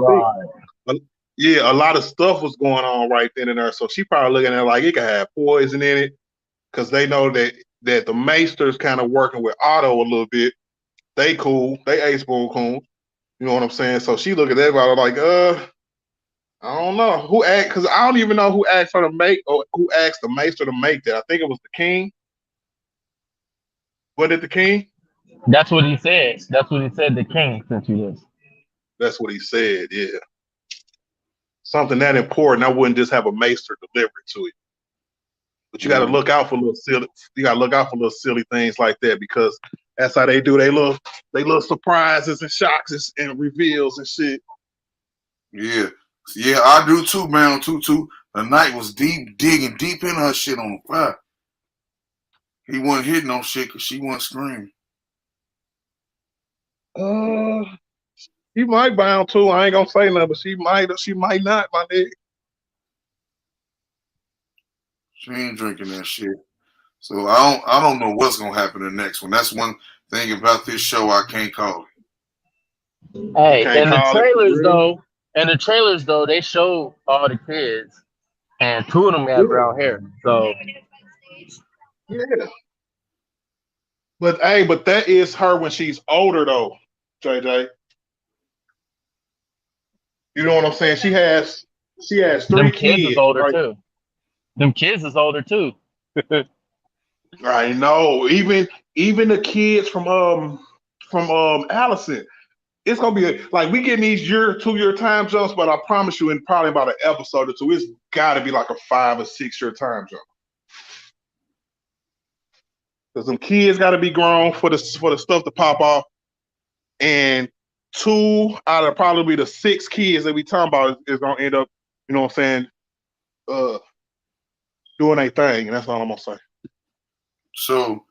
think, yeah, a lot of stuff was going on right then and there. So she probably looking at it like it could have poison in it, because they know that the Maester's kind of working with Otto a little bit. They cool, they ace spoon cool. You know what I'm saying? So she look at everybody like, I don't know who asked, because I don't even know who asked her to make, or who asked the Maester to make that. I think it was the king. Was it the king? That's what he said. That's what he said. The king sent you this. That's what he said. Yeah, something that important. I wouldn't just have a Maester deliver it to you. But you got to look out for little silly. You got to look out for little silly things like that because that's how they do. They little surprises and shocks and reveals and shit. Yeah. Yeah, I do too, man. Too. The night was digging deep in her shit on the fire. He wasn't hitting no shit because she wasn't screaming. He might bound too. I ain't gonna say nothing, but she might not, my nigga. She ain't drinking that shit. So I don't know what's gonna happen in the next one. That's one thing about this show I can't call it. Hey, Can't call it in the trailers though, they show all the kids, and two of them have brown hair. So yeah. But that is her when she's older though, JJ. You know what I'm saying? She has them three kids is kids, older right? too. Them kids is older too. I know. Even the kids from Allison. It's gonna be like we getting these 2 year time jumps, but I promise you, in probably about an episode or two, it's got to be like a 5 or 6 year time jump. Because some kids got to be grown for the stuff to pop off, and 2 out of probably the 6 kids that we talking about is gonna end up, you know what I'm saying, doing a thing, and that's all I'm gonna say. So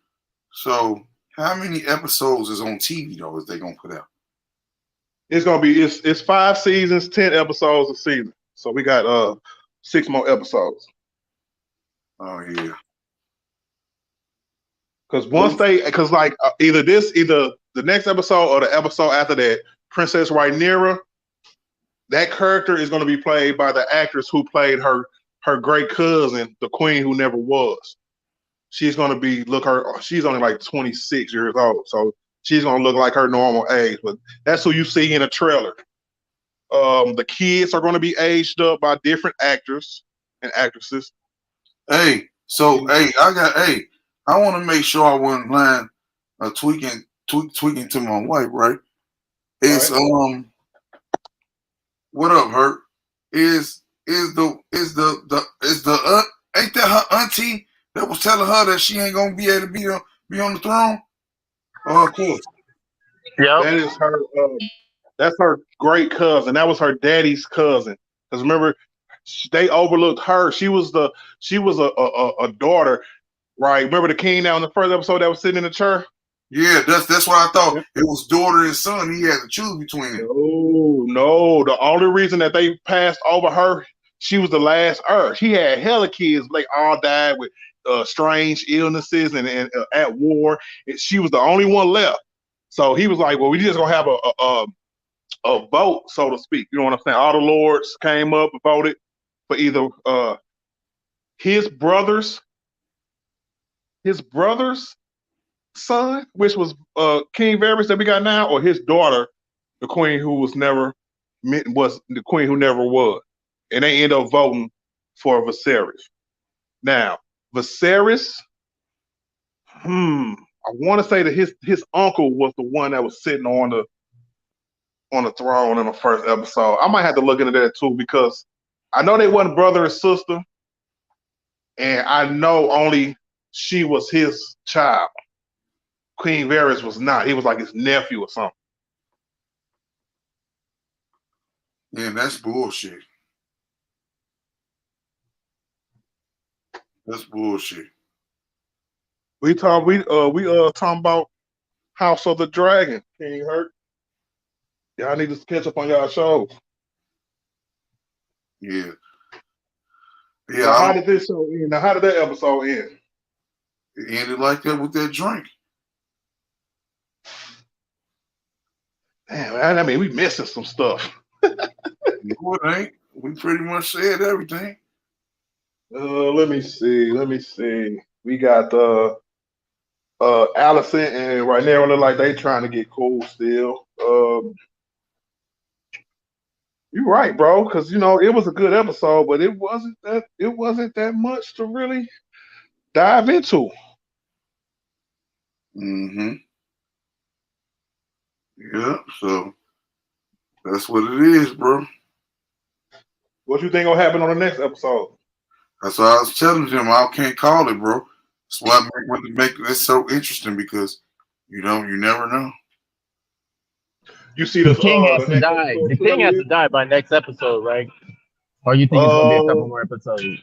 how many episodes is on TV though? Is they gonna put out? It's gonna be it's 5 seasons, 10 episodes a season. So we got 6 more episodes. Oh yeah. Because either the next episode or the episode after that, Princess Rhaenyra, that character is going to be played by the actress who played her great cousin, the queen who never was. She's going to be she's only like 26 years old, so she's going to look like her normal age. But that's who you see in a trailer. The kids are going to be aged up by different actors and actresses. Hey, so I want to make sure I wasn't lying, tweaking to my wife, right? It's Right. What up, Hurt? Is the ain't that her auntie that was telling her that she ain't gonna be able to be on the throne? Oh, of course. Yep. That is her. That's her great cousin. That was her daddy's cousin. Because remember, they overlooked her. She was a daughter, right? Remember the king now in the first episode that was sitting in the chair? Yeah, that's what I thought. Yep. It was daughter and son. He had to choose between them. No. The only reason that they passed over her, she was the last heir. She had hella kids. They all died with strange illnesses and at war. And she was the only one left. So he was like, well, we just gonna have a vote, so to speak. You know what I'm saying? All the lords came up and voted for either his brother's son, which was King Varys that we got now, or his daughter, the queen who was the queen who never was. And they end up voting for Viserys. Now, Viserys, I want to say that his uncle was the one that was sitting on the throne in the first episode. I might have to look into that too, because I know they wasn't brother and sister, and I know only she was his child. Queen Varys was not. He was like his nephew or something. Man, that's bullshit. That's bullshit. We talking about House of the Dragon. King Hurt. Y'all need to catch up on y'all shows. Yeah. Yeah. Now, how did this show end? Now, how did that episode end? It ended like that with that drink. Damn, I mean, we missing some stuff. No, it ain't. We pretty much said everything. Let me see. We got Allison and right now look like they trying to get cool still. You're right, bro, because it was a good episode, but it wasn't that much to really dive into. Mm-hmm. Yeah, so that's what it is, bro. What you think will happen on the next episode? That's why I was telling him I can't call it, bro. That's why I make it so interesting because you never know. You see The this king has the to next die. episode The king has to die by next episode, right? Or you think it's gonna be a couple more episodes?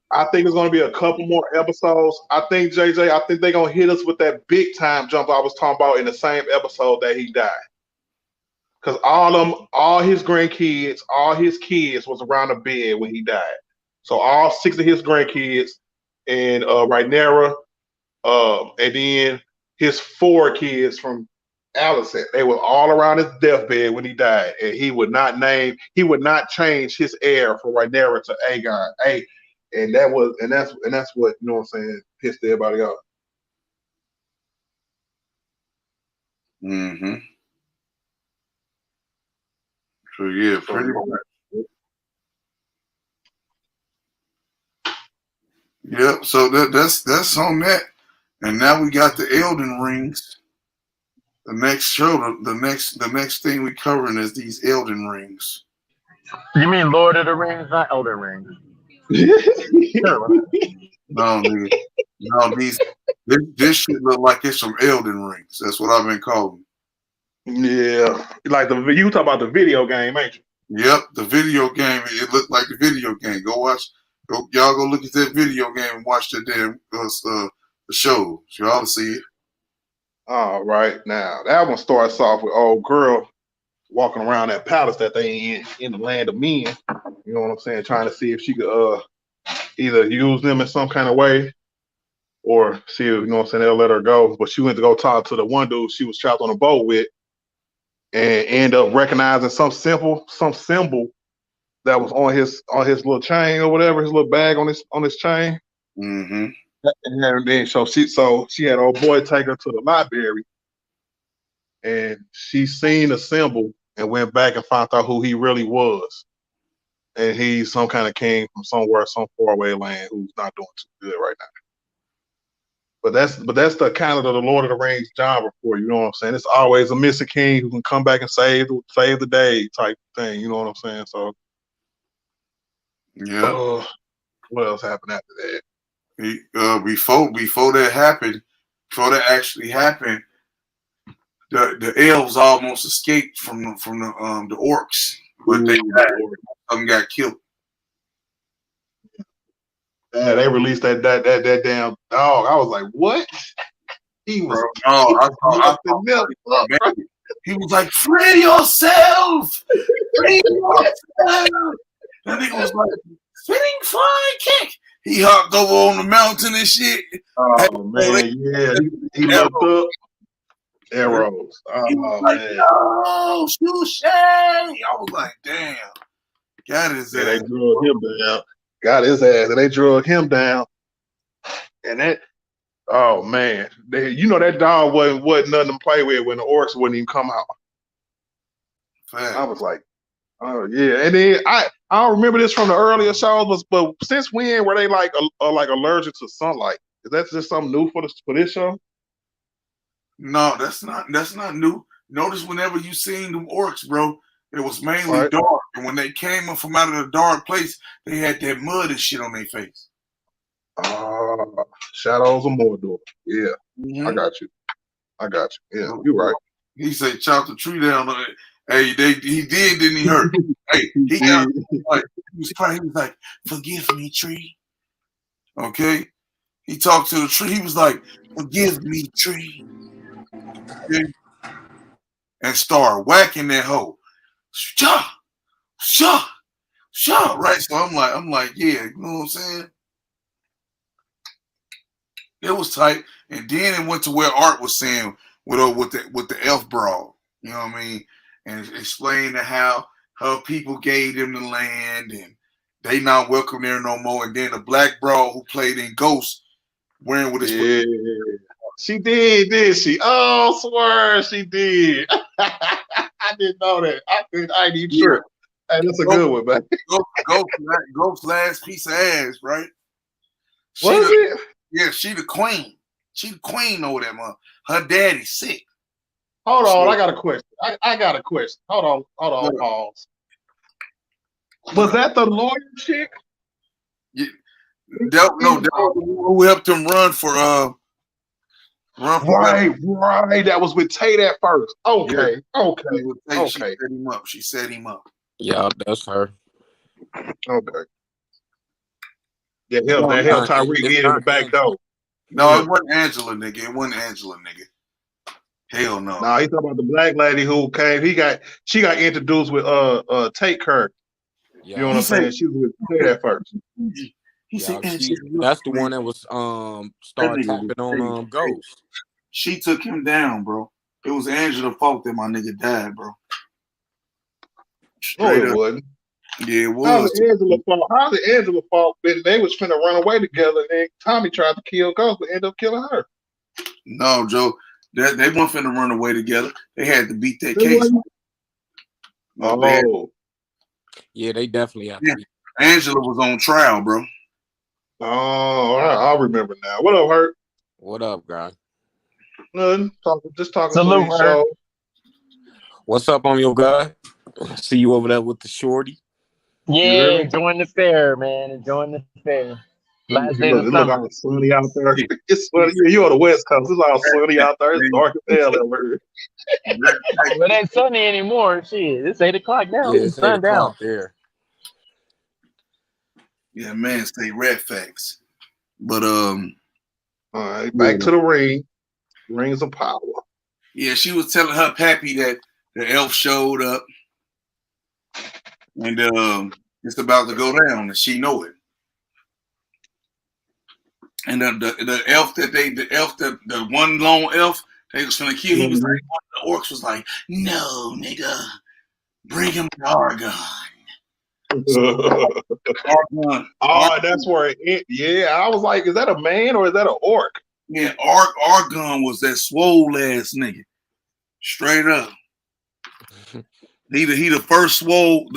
I think it's going to be a couple more episodes. I think JJ, I think they're going to hit us with that big time jump I was talking about in the same episode that he died. Because all his grandkids, all his kids was around the bed when he died. So all 6 of his grandkids and Rhaenyra, and then his 4 kids from Alicent, they were all around his deathbed when he died, and he would not change his heir from Rhaenyra to Aegon. And that's what you know what I'm saying pissed everybody off. Mm-hmm. So yeah, pretty much. Yep. So that's on that. And now we got the Elden Rings. The next show, the next thing we covering is these Elden Rings. You mean Lord of the Rings, not Elder Rings? Sure. No, nigga. No, this shit look like it's from Elden Rings. That's what I've been calling. Yeah, like you talk about the video game, ain't you? Yep, the video game. It looked like the video game. Y'all go look at that video game and watch the damn the show. Y'all see it. All right, now that one starts off with old girl walking around that palace that they in the land of men. You know what I'm saying? Trying to see if she could either use them in some kind of way or see if, you know what I'm saying, they'll let her go. But she went to go talk to the one dude she was trapped on a boat with and end up recognizing some symbol that was on his little chain or whatever, his little bag on his chain. Mm-hmm. And then so she had old boy take her to the library, and she seen the symbol and went back and found out who he really was. And he's some kind of king from somewhere, some faraway land who's not doing too good right now. But that's the kind of the Lord of the Rings genre for you. You know what I'm saying? It's always a missing king who can come back and save the day type thing. You know what I'm saying? So yeah. What else happened after that? Before that happened, before that actually happened, the elves almost escaped from the orcs, but some got killed. Yeah, they released that damn dog. I was like, what? He was. He was like, free yourself, free yourself. That nigga was like, spinning flying kick. He hopped over on the mountain and shit. Oh man, yeah. He looked up. Arrows. Oh man. Oh, shoot. I was like, damn. Got his ass. They drug him down. Got his ass, and they drug him down. And that, oh man, that dog wasn't nothing to play with when the orcs wouldn't even come out. I was like, oh yeah. And then I don't remember this from the earlier shows, but since when were they like allergic to sunlight? Is that just something new for this show? No, that's not new. Notice whenever you seen them orcs, bro, it was mainly dark. And when they came up from out of the dark place, they had that mud and shit on their face. Shadows of Mordor. Yeah, mm-hmm. I got you. Yeah, you're right. He said, chop the tree down. Hey, he didn't he hurt? Hey, he got like he was crying. He was like, "Forgive me, tree." Okay, he talked to the tree. He was like, "Forgive me, tree," okay? And start whacking that hoe. Shah, right? So I'm like, yeah, you know what I'm saying? It was tight, and then it went to where Art was saying with the elf brawl. You know what I mean? And explain how her people gave them the land and they not welcome there no more. And then the black brawl who played in Ghost wearing with his she did she? Oh, swear she did. I didn't know that. I need sure. Hey, that's a good one, man. Ghost's last piece of ass, right? Was it? Yeah, she the queen. She the queen over that mother. Her daddy's sick. Hold on, I got a question. I got a question. Hold on, pause. Was that the lawyer chick? Yeah, Who helped him run for Right. That was with Tate at first. Okay. She set him up. Yeah, that's her. Okay. Yeah, that helped Tyreek get in the back door. No, it wasn't Angela, nigga. Hell no. Nah, he's talking about the black lady who came. She got introduced with Tate Kirk. Yeah. You know what I'm saying? She was with Tate at first. That's the one that was started tapping on Ghost. She took him down, bro. It was Angela's fault that my nigga died, bro. Straight up. Wasn't. Yeah, it was. How's it Angela's fault? They was finna run away together, and then Tommy tried to kill Ghost, but ended up killing her. No, Joe. They weren't finna run away together. They had to beat that case. Yeah, they definitely have to beat. Angela was on trial, bro. Oh, I remember now. What up, Hurt? What up, guy? Nothing. Just talking Salute, to the show. What's up on your guy? See you over there with the shorty. Yeah, enjoying the fair, man. Enjoying the fair. Last day of the summer. Look all sunny out there. It's sunny. You're on the West Coast. It's all sunny out there. It's dark as hell everywhere. Well, it ain't sunny anymore. Shit, it's 8 o'clock now. Yeah, it's 8 o'clock there. Yeah, man, say red facts. But all right, back to the ring. Rings of power. Yeah, she was telling her pappy that the elf showed up, and it's about to go down, and she know it. And the elf the one lone elf they was gonna kill. He was like, the orcs was like, no, nigga, bring him to Argon. Oh, that's where it. Yeah, I was like, is that a man or is that an orc? Yeah, Argon was that swole ass nigga, straight up. He the first swole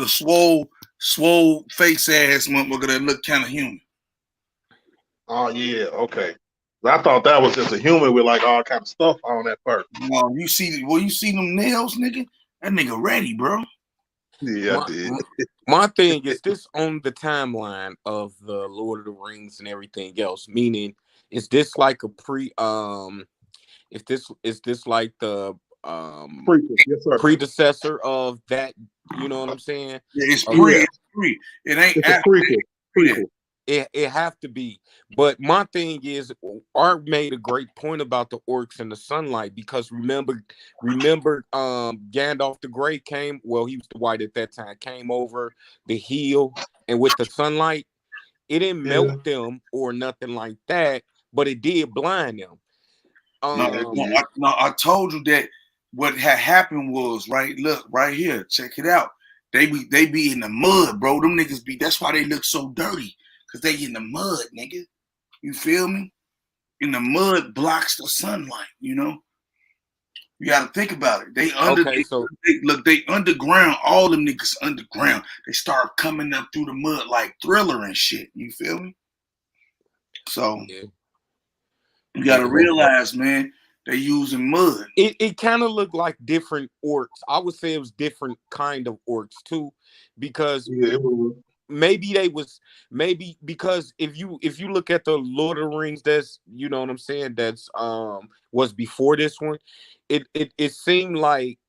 face ass motherfucker that looked kind of human. Oh yeah, okay. I thought that was just a human with like all kind of stuff on that part. No, you see them nails, nigga? That nigga ready, bro. Yeah, I did. My thing is this on the timeline of the Lord of the Rings and everything else. Meaning, is this like a is this like the predecessor of that? You know what I'm saying? Yeah, it's pre. It ain't prequel. It have to be. But my thing is, Art made a great point about the orcs and the sunlight, because remember, Gandalf the Grey came. Well, he was the white at that time. Came over the hill, and with the sunlight, it didn't melt them or nothing like that, but it did blind them. I told you that what had happened was Look right here. Check it out. They be in the mud, bro. Them niggas be. That's why they look so dirty. Cause they in the mud, nigga. You feel me? And the mud blocks the sunlight, you know? You gotta think about it. They underground, all them niggas underground. They start coming up through the mud like Thriller and shit. You feel me? So you gotta realize, man, they using mud. It kind of looked like different orcs. I would say it was different kind of orcs too, because maybe because if you look at the Lord of the Rings, that's, you know what I'm saying, that's was before this one, it seemed like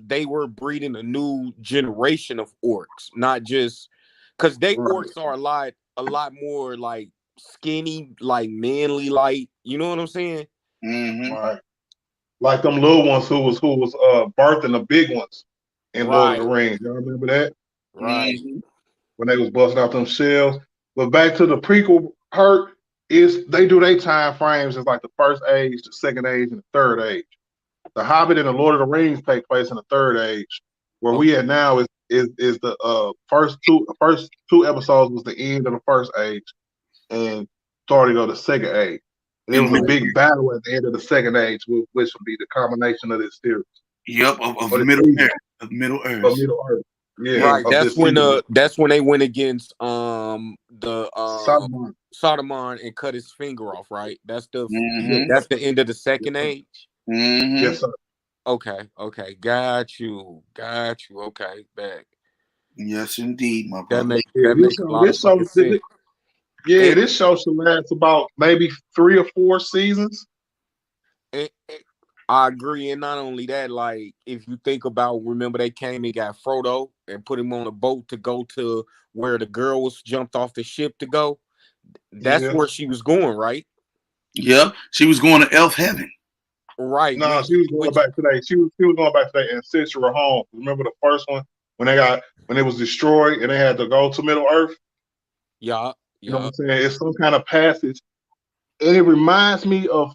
they were breeding a new generation of orcs, not just because orcs are a lot more like skinny, like manly, like, you know what I'm saying? Mm-hmm. Right. Like them little ones who was birthing the big ones in Lord of the Rings. Y'all remember that? Right. Mm-hmm. When they was busting out them shells. But back to the prequel, Hurt, is they do their time frames as like the first age, the second age, and the third age. The Hobbit and the Lord of the Rings take place in the third age. Where we at now is the first two episodes was the end of the first age and starting of the second age. And there was a big battle at the end of the second age, which would be the combination of this series. Yep, of Middle Earth. Yeah, right. That's when they went against the Sodomon and cut his finger off. Right. That's the end of the second age. Mm-hmm. Yes, sir. Okay. Got you. Okay, back. Yes, indeed, my brother. That makes a lot of sense. Yeah, this show should last about maybe 3 or 4 seasons. I agree, and not only that, like if you think about, remember they came and got Frodo and put him on a boat to go to where the girl was jumped off the ship to go. That's where she was going, right? Yep, she was going to elf heaven. Right. No, she was going back today. She was going back today and sent her home. Remember the first one when it was destroyed and they had to go to Middle Earth? Yeah. You know what I'm saying? It's some kind of passage. And it reminds me of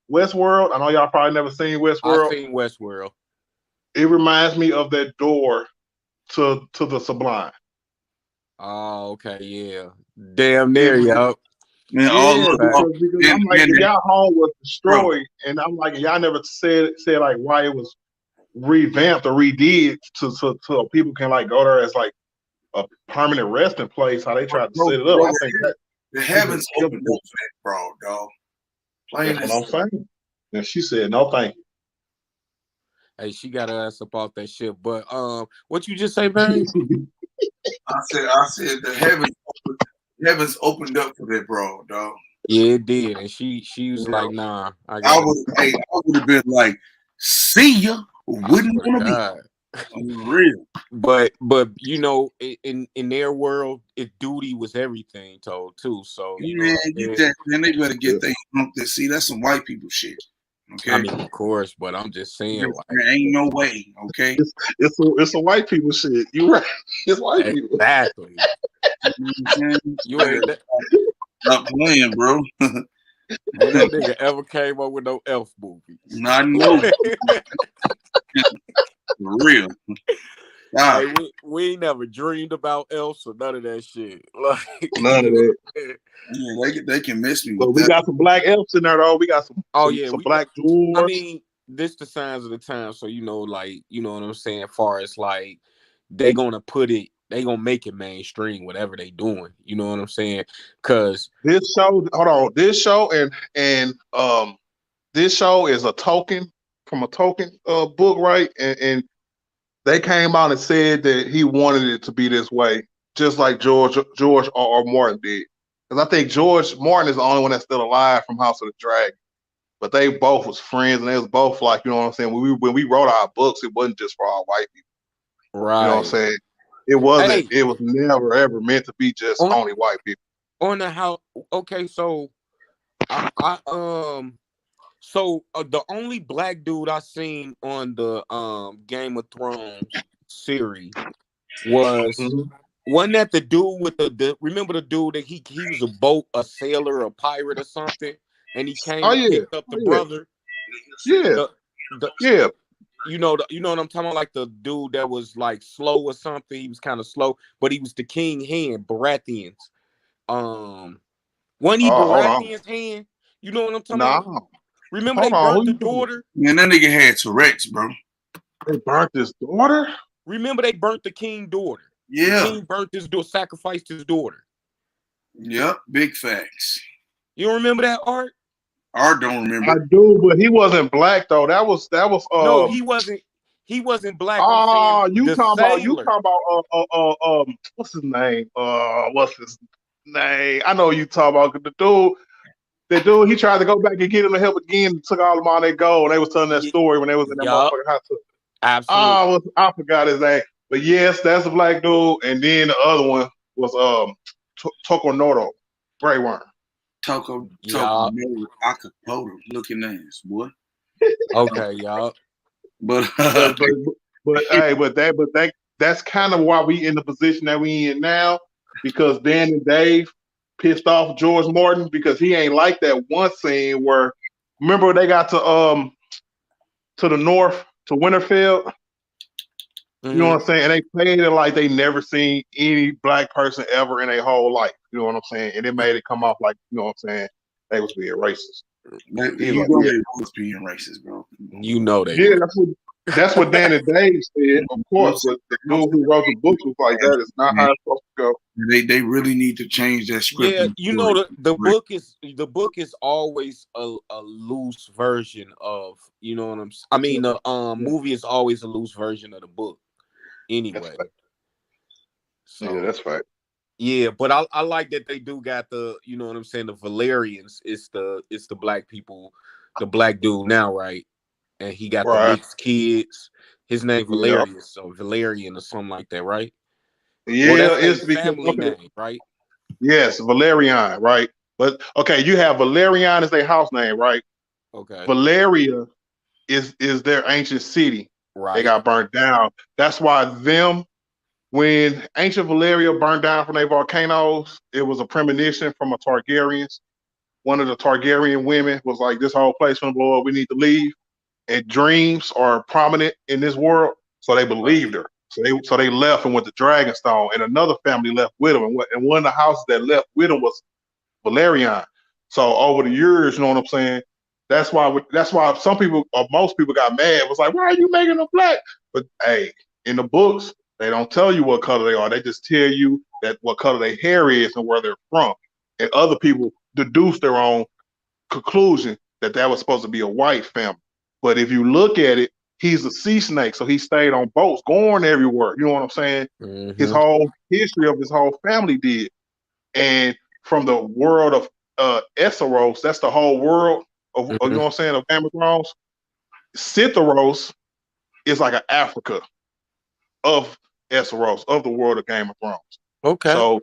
Westworld. I know y'all probably never seen Westworld. I've seen Westworld. It reminds me of that door to the Sublime. Oh, okay, yeah. Damn near, y'all. Man, because I'm like, y'all home was destroyed, and I'm like, y'all never said like why it was revamped or redid so people can like go there as like a permanent resting place. How they tried to set it up. I think that the heavens opened up for that, bro, dog. That's what I'm saying. And she said, "No, thank you." Hey, she got her ass up off that shit. But what you just say, Barry? I said the heavens opened up for that, bro, dog. Yeah, it did, and she was like, "Nah." I would have been like, "See ya." Wouldn't want to be real. But you know, in their world, duty was everything, told too. So man, then they better get their hump to see. That's some white people shit. Okay, I mean, of course, but I'm just saying, like, there ain't no way. Okay, it's a white people shit. You right? It's white people. Exactly. You ain't not playing, bro. When that nigga ever came up with no elf movie. Not no. For real. Hey, we ain't never dreamed about elves or none of that shit. Like, none of that. Yeah, they can miss me. But we got some black elves in there though. We got some black dwarves. I mean, this the signs of the time. So you know, like, you know what I'm saying. As far as like, they gonna make it mainstream, whatever they doing. You know what I'm saying? Because this show and this show is a Tolkien from a Tolkien book, right? And they came out and said that he wanted it to be this way, just like George R. Martin did. Because I think George Martin is the only one that's still alive from House of the Dragon. But they both was friends, and they was both like, you know what I'm saying. When we wrote our books, it wasn't just for all white people, right? You know what I'm saying. It wasn't. Hey, it was never ever meant to be just only white people. On the how? Okay, so the only black dude I seen on the Game of Thrones series was wasn't that the dude with the remember the dude that he was a sailor, a pirate or something, and he came and picked up the brother. Yeah. You know what I'm talking about, like the dude that was like slow or something. He was kind of slow, but he was the king hand, Baratheons. Wasn't he Baratheon's hand? You know what I'm talking about? Remember they burnt the daughter? Man, that nigga had Tourette's, bro. They burnt his daughter? Remember they burnt the king daughter? Yeah. The king burnt his daughter, sacrificed his daughter. Yep, big facts. You don't remember that, Art? Art don't remember. I do, but he wasn't black though. That was no, he wasn't. He wasn't black. Oh, you talking about what's his name? What's his name? I know you talking about the dude. He tried to go back and get him to help again. Took all of them on their gold. And they was telling that story when they was in that motherfucking hospital. Absolutely. I forgot his name, but yes, that's a black dude. And then the other one was Tokonoro, Grey Worm. Toko Akapoto looking ass, boy. Okay, y'all. But that's kind of why we in the position that we in now, because Dan and Dave pissed off George Martin because he ain't like that one scene where, remember they got to the north to Winterfell. You know what I'm saying? And they played it like they never seen any black person ever in their whole life. You know what I'm saying? And it made it come off like, you know what I'm saying, they was being racist. They was being racist, bro. You know they. Yeah, that's what Dan and Dave said, of course. But the dude who wrote the book was like, that is not how it's supposed to go. They really need to change that script. Yeah, you know the book is always a loose version of, you know what I'm saying. I mean the movie is always a loose version of the book. Anyway. So, yeah, that's right. Yeah, but I like that they do got the, you know what I'm saying, the Valerians. It's the black people, the black dude now, right? And he got the Right. mixed kids. His name Yeah. Valerius, so Valerian or something like that, right? Well, Yeah, that's their it's because family name, right? yes, Valerian, right? But okay, you have Valerian as their house name, right? Okay. Valeria is their ancient city. They Right. got burnt down. That's why when ancient Valeria burned down from their volcanoes, it was a premonition from a Targaryens. One of the Targaryen women was like, "This whole place from the Lord, we need to leave." And dreams are prominent in this world, so they Right. believed her. So they left and went to Dragonstone, and another family left with them. And one of the houses that left with them was Valerian. So over the years, you know what I'm saying? That's why some people or most people got mad. It was like, why are you making them black? But hey, in the books, they don't tell you what color they are. They just tell you that what color their hair is and where they're from. And other people deduce their own conclusion that was supposed to be a white family. But if you look at it, he's a sea snake, so he stayed on boats, going everywhere. You know what I'm saying? His Mm-hmm. whole history of his whole family did. And from the world of Esseros, that's the whole world of you know Mm-hmm. what I'm saying, of Game of Thrones. Sitharos is like an Africa of Esseros, of the world of Game of Thrones. Okay. So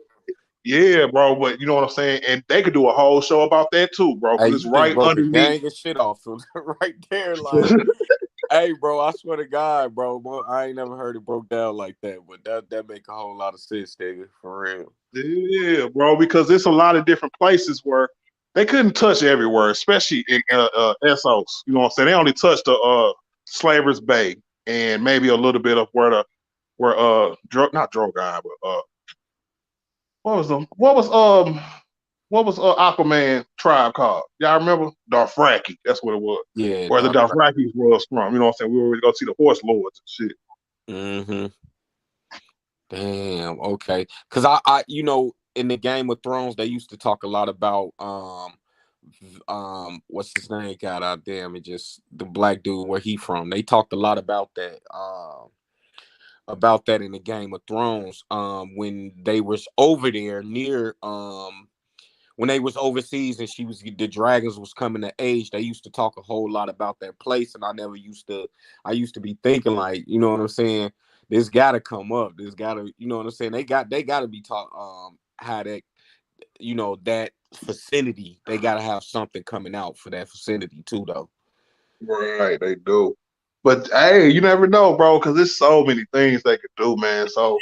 yeah, bro, but you know what I'm saying? And they could do a whole show about that too, bro, Hey, because it's you just right broke a underneath. gang of shit off him right there. Like, hey, bro, I swear to God, bro, I ain't never heard it broke down like that, but that make a whole lot of sense, nigga, for real. Yeah, bro, because there's a lot of different places where they couldn't touch everywhere, especially in Essos. You know what I'm saying? They only touched the Slaver's Bay and maybe a little bit of not Drogon, but what was Aquaman tribe called? Y'all remember? Dothraki. That's what it was. Yeah, Where the Dothrakis was from. You know what I'm saying? We were going to see the horse lords and shit. mm-hmm. Damn. Okay. Because I, you know, in the Game of Thrones, they used to talk a lot about what's his name? God, damn it, just the black dude where he from. They talked a lot about that in the Game of Thrones. When they was over there near when they was overseas and the dragons was coming to age, they used to talk a whole lot about that place, and I used to be thinking like, you know what I'm saying, this gotta come up, this gotta, you know what I'm saying, they gotta be taught how that, you know, that vicinity, they gotta have something coming out for that vicinity too, though. Right, they do. But hey, you never know, bro, because there's so many things they could do, man. So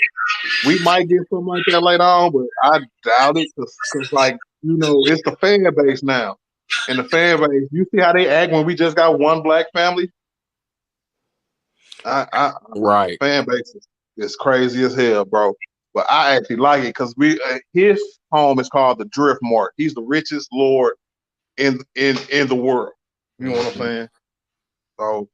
we might get something like that later on, but I doubt it because like, you know, it's the fan base now. And the fan base, you see how they act when we just got one black family? The Right. fan base is crazy as hell, bro. But I actually like it because his home is called the Drift Mart. He's the richest lord in the world. You know what I'm Mm-hmm. saying? So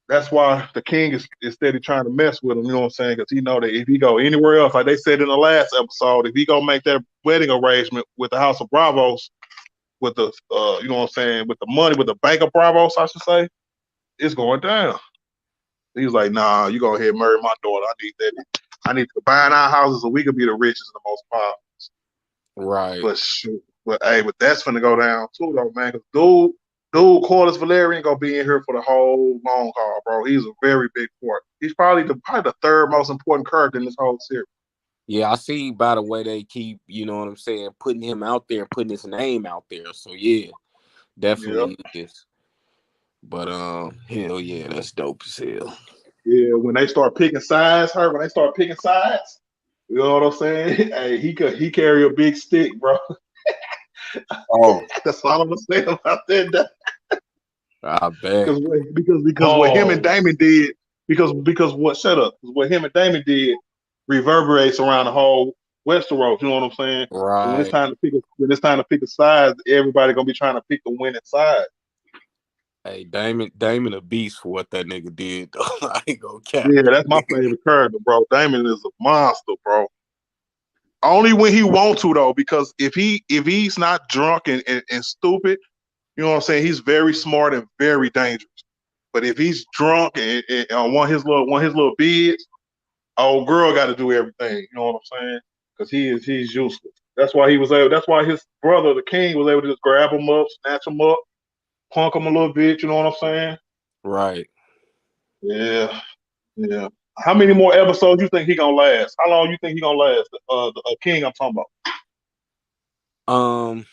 that's why the king is steady trying to mess with him. You know what I'm saying? Because he know that if he go anywhere else, like they said in the last episode, if he go make that wedding arrangement with the House of Bravos, with the you know what I'm saying, with the money, with the Bank of Bravos, I should say, it's going down. He's like, nah, you go ahead and marry my daughter. I need that. I need to combine our houses so we can be the richest and the most powerful. Right. But shoot, but that's gonna go down too, though, man. Cause dude, Corliss Valerian gonna be in here for the whole long haul, bro. He's a very big part. He's probably the third most important character in this whole series. Yeah, I see by the way they keep, you know what I'm saying, putting him out there, putting his name out there. So yeah, Yeah, definitely is. But hell yeah, that's dope as hell. yeah. When they start picking sides, you know what I'm saying? Hey, he carry a big stick, bro. Oh, That's all I'm gonna say about that. I bet. Because what him and Damon did, because what shut up, what him and Damon did reverberates around the whole Westeros. You know what I'm saying? So Right. when it's time to pick a side, everybody gonna be trying to pick the winning side. Hey, Damon a beast for what that nigga did, though. I ain't gonna cap. Yeah, that's my favorite character, bro. Damon is a monster, bro. Only when he wants to though, because if he's not drunk and stupid, you know what I'm saying, he's very smart and very dangerous. But if he's drunk and on one of his little bids, old girl got to do everything. You know what I'm saying? because he's useless. That's why he was able. That's why his brother, the king, was able to just grab him up, snatch him up, punk him a little bit. You know what I'm saying? Right. Yeah, yeah. How many more episodes you think he gonna last? How long you think he gonna last? The king I'm talking about.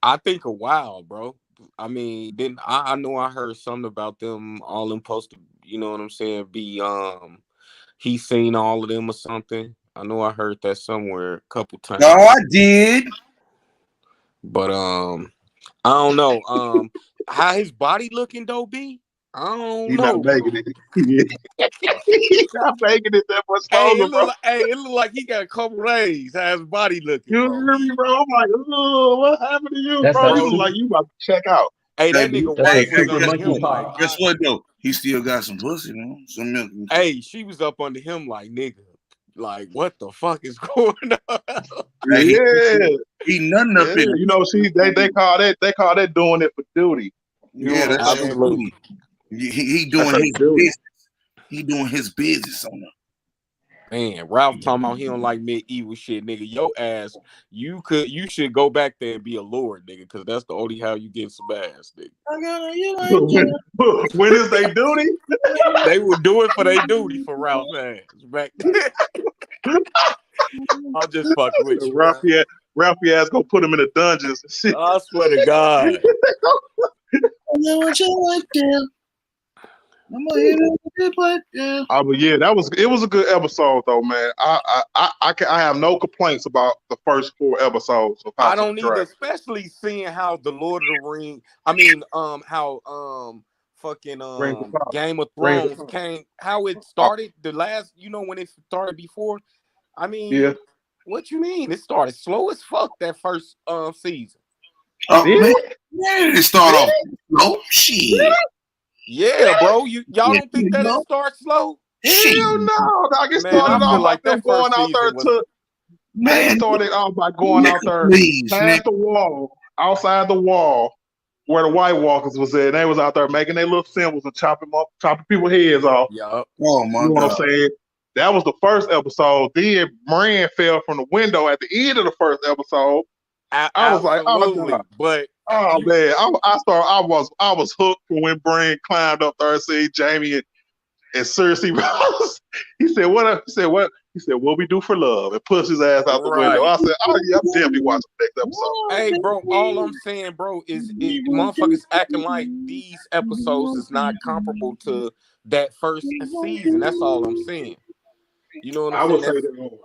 I think a while, bro. I mean, then I know I heard something about them all them supposed to, you know what I'm saying, be he seen all of them or something. I know I heard that somewhere a couple times. No, I did. But I don't know. How his body looking though, B? I don't He's know. not making it. He's not making it that much longer, bro. It look like he got a couple days. How his body looking, You bro. hear me, bro? I'm like, oh, what happened to you, That's bro? that You look super- like you about to check out. Hey, that nigga wife was super under monkey him pop. like, Guess what though? He still got some pussy, man. Some milk. hey, she was up under him like, nigga, like what the fuck is going on? Hey, Yeah, he nothing up in. you know, they call that doing it for duty. You know Yeah, what I'm that's saying? Absolutely. he doing That's his duty. business. He doing his business on them. Man, Ralph talking about he don't like medieval shit, nigga. Your ass, you should go back there and be a lord, nigga, because that's the only how you get some ass, nigga. When is they duty? They will do it for their duty for Ralph ass. Back I'll just fuck with you. Ralphie ass gonna put him in the dungeons and shit. I swear to God. But yeah, it was a good episode though, man. I have no complaints about the first 4 episodes of House I don't of the either, Dragon. especially seeing how the Lord of the Ring, how fucking Game of Thrones came, how it started the last, when it started before. I mean, Yeah. what you mean? It started slow as fuck that first season. Oh Yeah. man, it start off slow. Shit. Yeah, bro. Y'all don't think that it starts slow? Hell no. Like it started off like them going out there to they started off by going out there past the wall, outside the wall, where the White Walkers was at. They was out there making their little symbols and chopping people's heads off. Yup. Oh my You know God. what I'm saying? That was the first episode. Then Bran fell from the window at the end of the first episode. I was like, oh God. But man, I was hooked for when Bran climbed up there and see Jamie and Cersei Rose. He said, what? He said, what? He said, what we do for love, and pushed his ass out the window. I said, oh yeah, I'm definitely watching the next episode. Hey, bro, all I'm saying, bro, is motherfuckers acting like these episodes is not comparable to that first season. That's all I'm saying. You know what I'm saying? I would say that.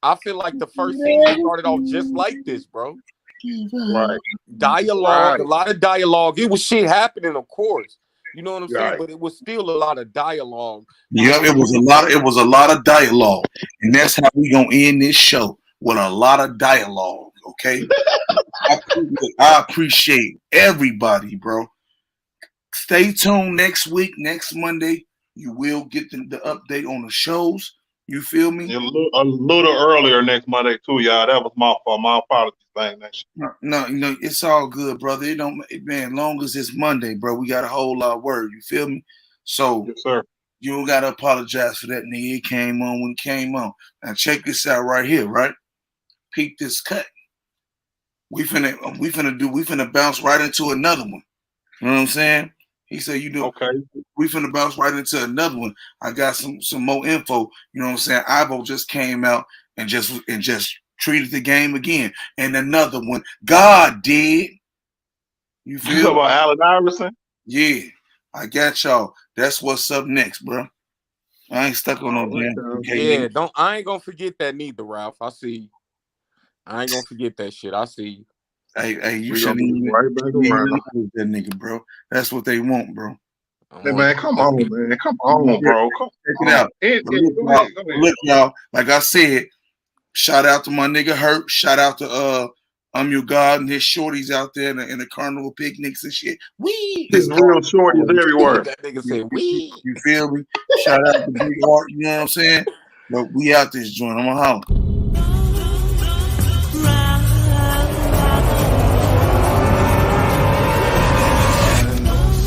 I feel like the first season started off just like this, bro. Right. Dialogue, a lot of dialogue. It was shit happening, of course. You know what I'm saying? Right. But it was still a lot of dialogue. Yeah, it was a lot of dialogue. And that's how we gonna end this show, with a lot of dialogue. Okay. I appreciate everybody, bro. Stay tuned next week, next Monday. You will get the update on the shows. You feel me? A little earlier next Monday too, y'all. That was my fault. My apologies, thing. No, it's all good, brother. It don't, man. Long as it's Monday, bro, we got a whole lot of word. You feel me? So, yes, sir. You don't gotta apologize for that, nigga. It came on when it came on. Now check this out right here, right? Peep this cut. We finna bounce right into another one. You know what I'm saying? He said, "You do okay." We finna bounce right into another one. I got some more info. You know what I'm saying? Ivo just came out and just treated the game again. And another one, God did. You feel? You talking about Allen Iverson? Yeah, I got y'all. That's what's up next, bro. I ain't stuck on no damn. Yeah, I ain't gonna forget that neither, Ralph. I see you. I ain't gonna forget that shit. I see you. Hey, you shouldn't even right back around that nigga, bro. That's what they want, bro. Hey, man, come on, man. Come on, bro. Check it out. Look, y'all, like I said, shout out to my nigga Hurt. Shout out to I'm Your God and his shorties out there in the carnival picnics and shit. His real shorties everywhere. That nigga said we. You feel me? Shout out to Big Art, you know what I'm saying? But we out this joint. I'm a holler.